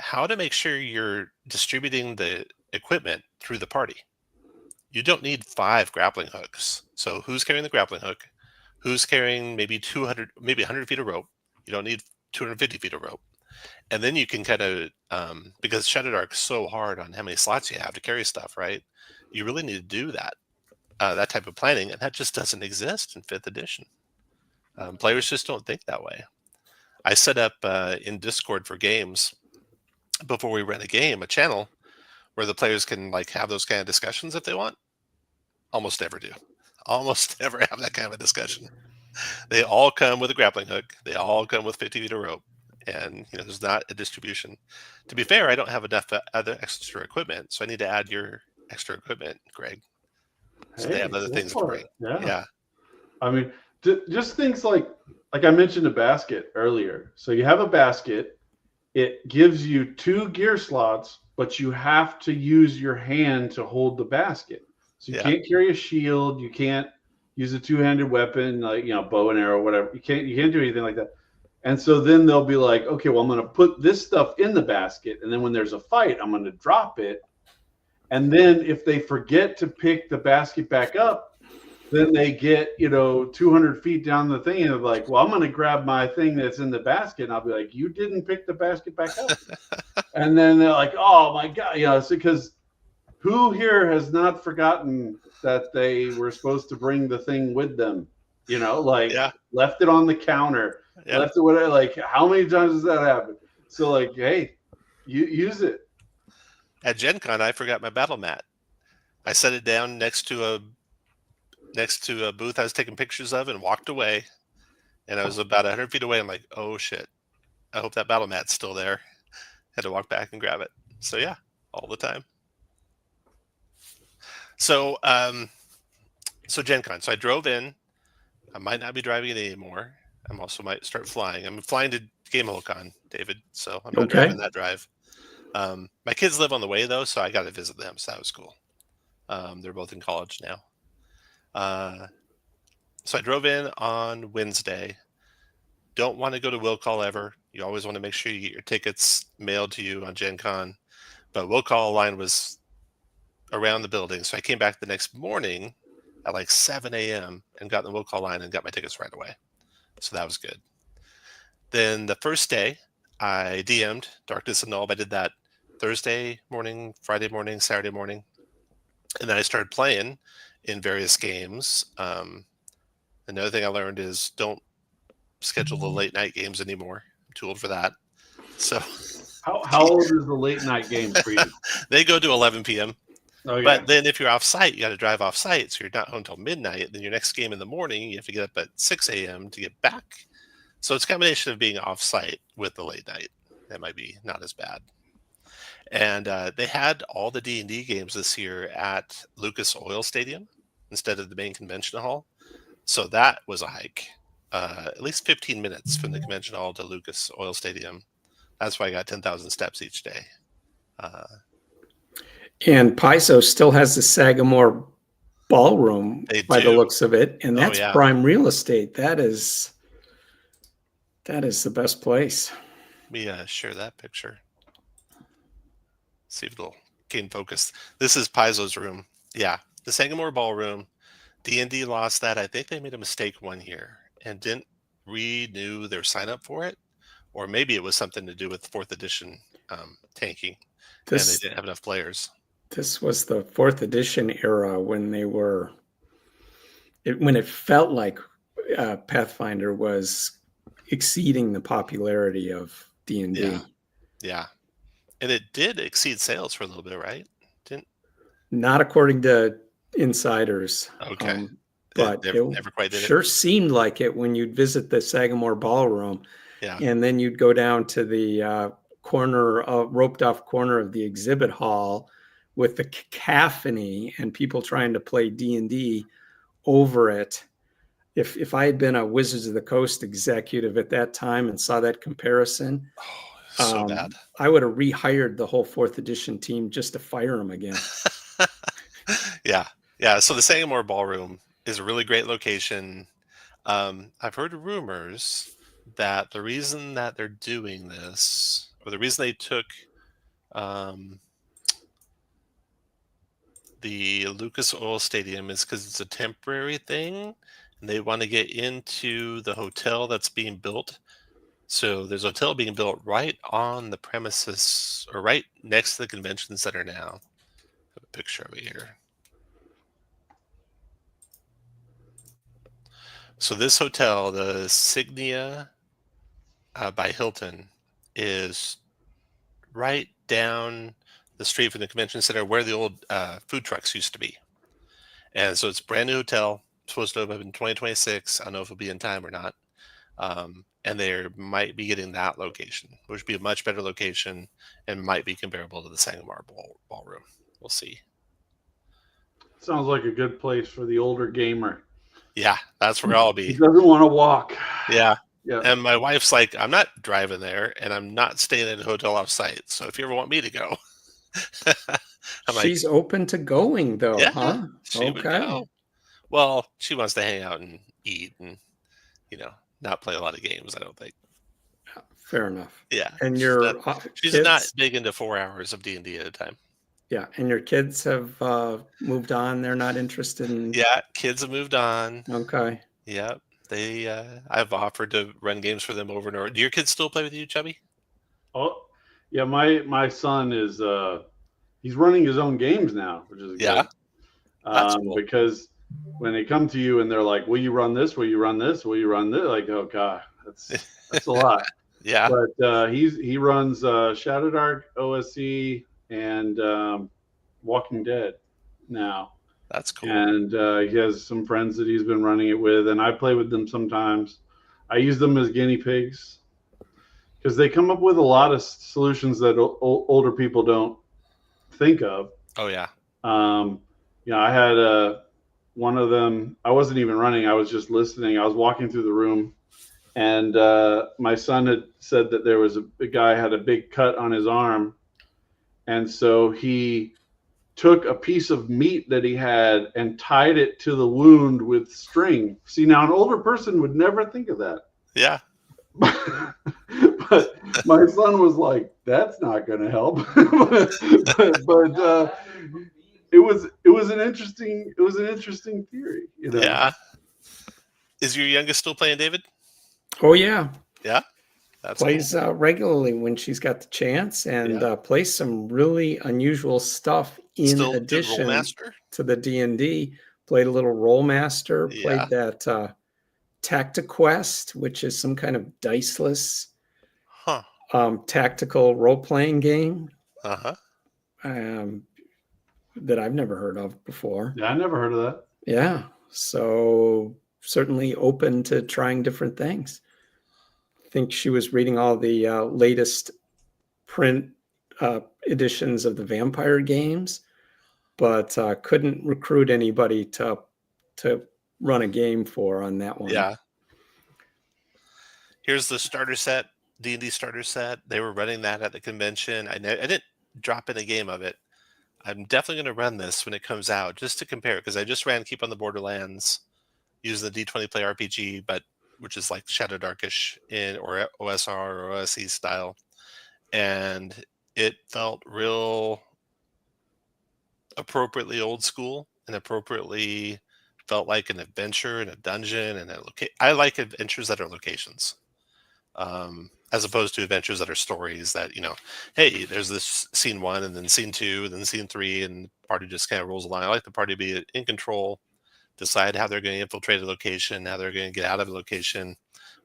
[SPEAKER 1] How to make sure you're distributing the equipment through the party. You don't need 5 grappling hooks. So who's carrying the grappling hook? Who's carrying maybe 100 feet of rope? You don't need 250 feet of rope. And then you can kind of, because ShadowDark is so hard on how many slots you have to carry stuff, right? You really need to do that type of planning, and that just doesn't exist in 5th edition. Players just don't think that way. I set up in Discord for games, before we run a game, a channel where the players can like have those kind of discussions if they want. Almost never do. Almost never have that kind of a discussion. They all come with a grappling hook. They all come with 50 feet of rope. And there's not a distribution. To be fair, I don't have enough other extra equipment, so I need to add your extra equipment, Greg. So they have other things to bring. Yeah.
[SPEAKER 2] I mean, just things like I mentioned a basket earlier. So you have a basket. It gives you 2 gear slots, but you have to use your hand to hold the basket. So you can't carry a shield. You can't use a 2-handed weapon, like bow and arrow, whatever. You can't do anything like that. And so then they'll be like, okay, well, I'm going to put this stuff in the basket, and then when there's a fight, I'm going to drop it. And then if they forget to pick the basket back up, then they get 200 feet down the thing, and they're like, well, I'm going to grab my thing that's in the basket, and I'll be like, you didn't pick the basket back up. And then they're like, oh my god, it's because who here has not forgotten that they were supposed to bring the thing with them? Left it on the counter, left it whatever. Like, how many times does that happen? So hey, you use it.
[SPEAKER 1] At GenCon, I forgot my battle mat. I set it down next to a booth I was taking pictures of and walked away. And I was about 100 feet away. I'm like, oh shit, I hope that battle mat's still there. Had to walk back and grab it. So yeah, all the time. So GenCon. So I drove in. I might not be driving it anymore. I also might start flying. I'm flying to GameHoleCon, David. So I'm not driving that drive. My kids live on the way though, so I got to visit them. So that was cool. They're both in college now. So I drove in on Wednesday. Don't want to go to will call ever. You always want to make sure you get your tickets mailed to you on Gen Con. But will call line was around the building. So I came back the next morning at like 7 a.m. and got in the will call line and got my tickets right away. So that was good. Then the first day, I DM'd Darkness and Nulb. I did that Thursday morning, Friday morning, Saturday morning. And then I started playing in various games. Another thing I learned is don't schedule the late night games anymore. I'm too old for that. So
[SPEAKER 2] how old is the late night game for you?
[SPEAKER 1] They go to 11 p.m.
[SPEAKER 2] Okay.
[SPEAKER 1] But then if you're off site, you got to drive off site. So you're not home until midnight. Then your next game in the morning, you have to get up at 6 a.m. to get back. So it's a combination of being off site with the late night. That might be not as bad. And they had all the D&D games this year at Lucas Oil Stadium instead of the main convention hall. So that was a hike. At least 15 minutes from the convention hall to Lucas Oil Stadium. That's why I got 10,000 steps each day.
[SPEAKER 3] And Paizo still has the Sagamore Ballroom by the looks of it. And that's prime real estate. That is the best place.
[SPEAKER 1] Let me share that picture. See if it'll gain focus. This is Paizo's room. Yeah, the Sagamore Ballroom. D&D lost that. I think they made a mistake one year and didn't renew their sign up for it. Or maybe it was something to do with 4th edition tanking. And they didn't have enough players.
[SPEAKER 3] This was the 4th edition era when when it felt like Pathfinder was exceeding the popularity of D&D.
[SPEAKER 1] Yeah. And it did exceed sales for a little bit, right?
[SPEAKER 3] Not according to insiders.
[SPEAKER 1] Okay.
[SPEAKER 3] But it
[SPEAKER 1] never quite did
[SPEAKER 3] sure seemed like it when you'd visit the Sagamore Ballroom.
[SPEAKER 1] Yeah.
[SPEAKER 3] And then you'd go down to the roped off corner of the exhibit hall with the cacophony and people trying to play D&D over it. If I had been a Wizards of the Coast executive at that time and saw that comparison,
[SPEAKER 1] so bad.
[SPEAKER 3] I would have rehired the whole 4th edition team just to fire them again.
[SPEAKER 1] Yeah. So the Sagamore Ballroom is a really great location. I've heard rumors that the reason that they're doing this, or the reason they took the Lucas Oil Stadium, is because it's a temporary thing, and they want to get into the hotel that's being built. So there's a hotel being built right on the premises, or right next to the convention center now. I have a picture of it here. So this hotel, the Signia by Hilton, is right down the street from the convention center where the old food trucks used to be. And so it's a brand new hotel, supposed to open up in 2026. I don't know if it'll be in time or not. And they might be getting that location, which would be a much better location and might be comparable to the Sagamore Ballroom. We'll see.
[SPEAKER 2] Sounds like a good place for the older gamer.
[SPEAKER 1] Yeah, that's where I'll be.
[SPEAKER 2] He doesn't want to walk.
[SPEAKER 1] Yeah. And my wife's like, I'm not driving there, and I'm not staying at a hotel off-site. So if you ever want me to go.
[SPEAKER 3] She's open to going, though, huh?
[SPEAKER 1] She would go. Well, she wants to hang out and eat and, not play a lot of games, I don't think.
[SPEAKER 3] Fair enough.
[SPEAKER 1] Yeah.
[SPEAKER 3] And
[SPEAKER 1] she's not big into 4 hours of D&D at a time.
[SPEAKER 3] Yeah. And your kids have moved on. They're not interested in.
[SPEAKER 1] Yeah. Kids have moved on.
[SPEAKER 3] Okay.
[SPEAKER 1] Yeah. I've offered to run games for them over and over. Do your kids still play with you, Chubby?
[SPEAKER 2] Oh, yeah. My son is, he's running his own games now, which is good.
[SPEAKER 1] That's cool.
[SPEAKER 2] Because when they come to you and they're like, will you run this? Will you run this? Will you run this? Like, oh God, that's a lot.
[SPEAKER 1] Yeah.
[SPEAKER 2] But he runs ShadowDark, OSC, and Walking Dead now.
[SPEAKER 1] That's cool.
[SPEAKER 2] And he has some friends that he's been running it with, and I play with them sometimes. I use them as guinea pigs because they come up with a lot of solutions that older people don't think of.
[SPEAKER 1] Oh, yeah.
[SPEAKER 2] I had one of them. I wasn't even running. I was just listening. I was walking through the room, and my son had said that there was a guy had a big cut on his arm, and so he took a piece of meat that he had and tied it to the wound with string. See, now an older person would never think of that.
[SPEAKER 1] Yeah.
[SPEAKER 2] But my son was like, "That's not going to help." but it was an interesting theory, you know.
[SPEAKER 1] Yeah. Is your youngest still playing, David?
[SPEAKER 3] Oh yeah.
[SPEAKER 1] Yeah. That's
[SPEAKER 3] plays regularly when she's got the chance, and plays some really unusual stuff in
[SPEAKER 1] still
[SPEAKER 3] addition
[SPEAKER 1] Rollmaster?
[SPEAKER 3] To the D&D. Played a little Rollmaster, played that Tactiquest, which is some kind of diceless tactical role-playing game that I've never heard of before.
[SPEAKER 2] Yeah, I never heard of that.
[SPEAKER 3] Yeah, so certainly open to trying different things. I think she was reading all the latest print editions of the vampire games, but couldn't recruit anybody to run a game for on that one.
[SPEAKER 1] Yeah. Here's the starter set, D&D starter set. They were running that at the convention. I didn't drop in a game of it. I'm definitely going to run this when it comes out just to compare, because I just ran Keep on the Borderlands using the d20play RPG, but which is like ShadowDarkish or OSR or OSE style, and it felt real appropriately old school and appropriately felt like an adventure in a dungeon and I like adventures that are locations, as opposed to adventures that are stories that, hey, there's this scene 1 and then scene 2 and then scene 3 and the party just kind of rolls along. I like the party to be in control, decide how they're going to infiltrate a location, how they're going to get out of a location,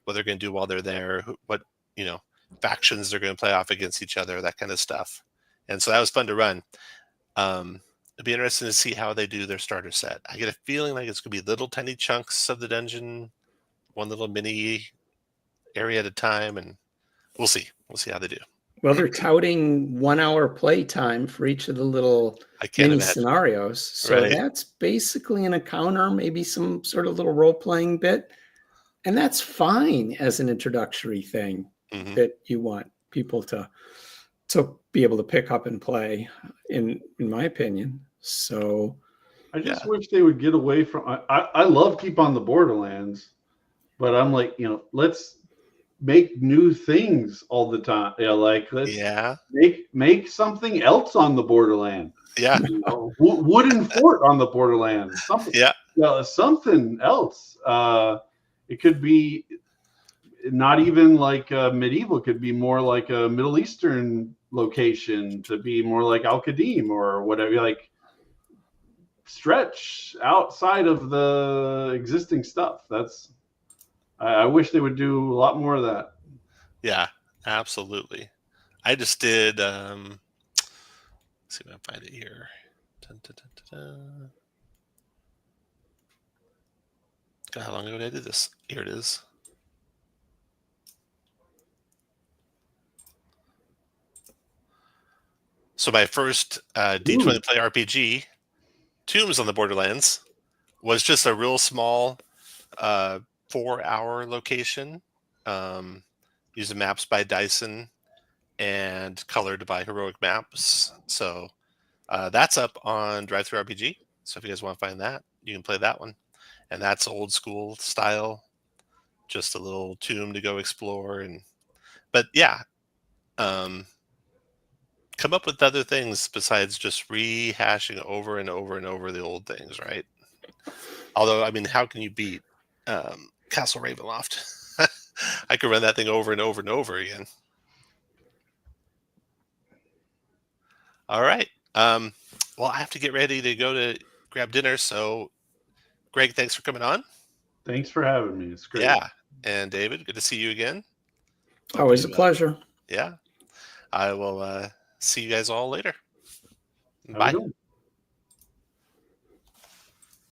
[SPEAKER 1] what they're going to do while they're there, what factions they're going to play off against each other, that kind of stuff. And so that was fun to run. It'd be interesting to see how they do their starter set. I get a feeling like it's going to be little tiny chunks of the dungeon, one little mini area at a time, and we'll see. We'll see how they do.
[SPEAKER 3] Well, they're touting 1 hour play time for each of the little mini scenarios. So that's basically an encounter, maybe some sort of little role-playing bit. And that's fine as an introductory thing that you want people to be able to pick up and play, in my opinion. So
[SPEAKER 2] I just wish they would get away from, I love Keep on the Borderlands, but I'm like, let's make new things all the time. Let's make something else on the Borderland.
[SPEAKER 1] Yeah.
[SPEAKER 2] Wooden fort on the Borderland. Something. Yeah. Something else. It could be not even like medieval. It could be more like a Middle Eastern location, to be more like Al-Qadim or whatever. Like, stretch outside of the existing stuff. I wish they would do a lot more of that.
[SPEAKER 1] Yeah, absolutely. I just did, let's see if I can find it here. Dun, dun, dun, dun, dun. God, how long ago did I do this? Here it is. So my first D20 play RPG, Tombs on the Borderlands, was just a real small 4-hour location, using maps by Dyson and colored by Heroic Maps. So that's up on DriveThruRPG. So if you guys want to find that, you can play that one. And that's old school style, just a little tomb to go explore. But yeah, come up with other things besides just rehashing over and over and over the old things, right? Although, I mean, how can you beat Castle Ravenloft? I could run that thing over and over and over again. All right. Well, I have to get ready to go to grab dinner. So, Greg, thanks for coming on.
[SPEAKER 2] Thanks for having me. It's great.
[SPEAKER 1] Yeah. And David, good to see you again.
[SPEAKER 3] Always a pleasure.
[SPEAKER 1] Yeah. I will see you guys all later.
[SPEAKER 2] Bye.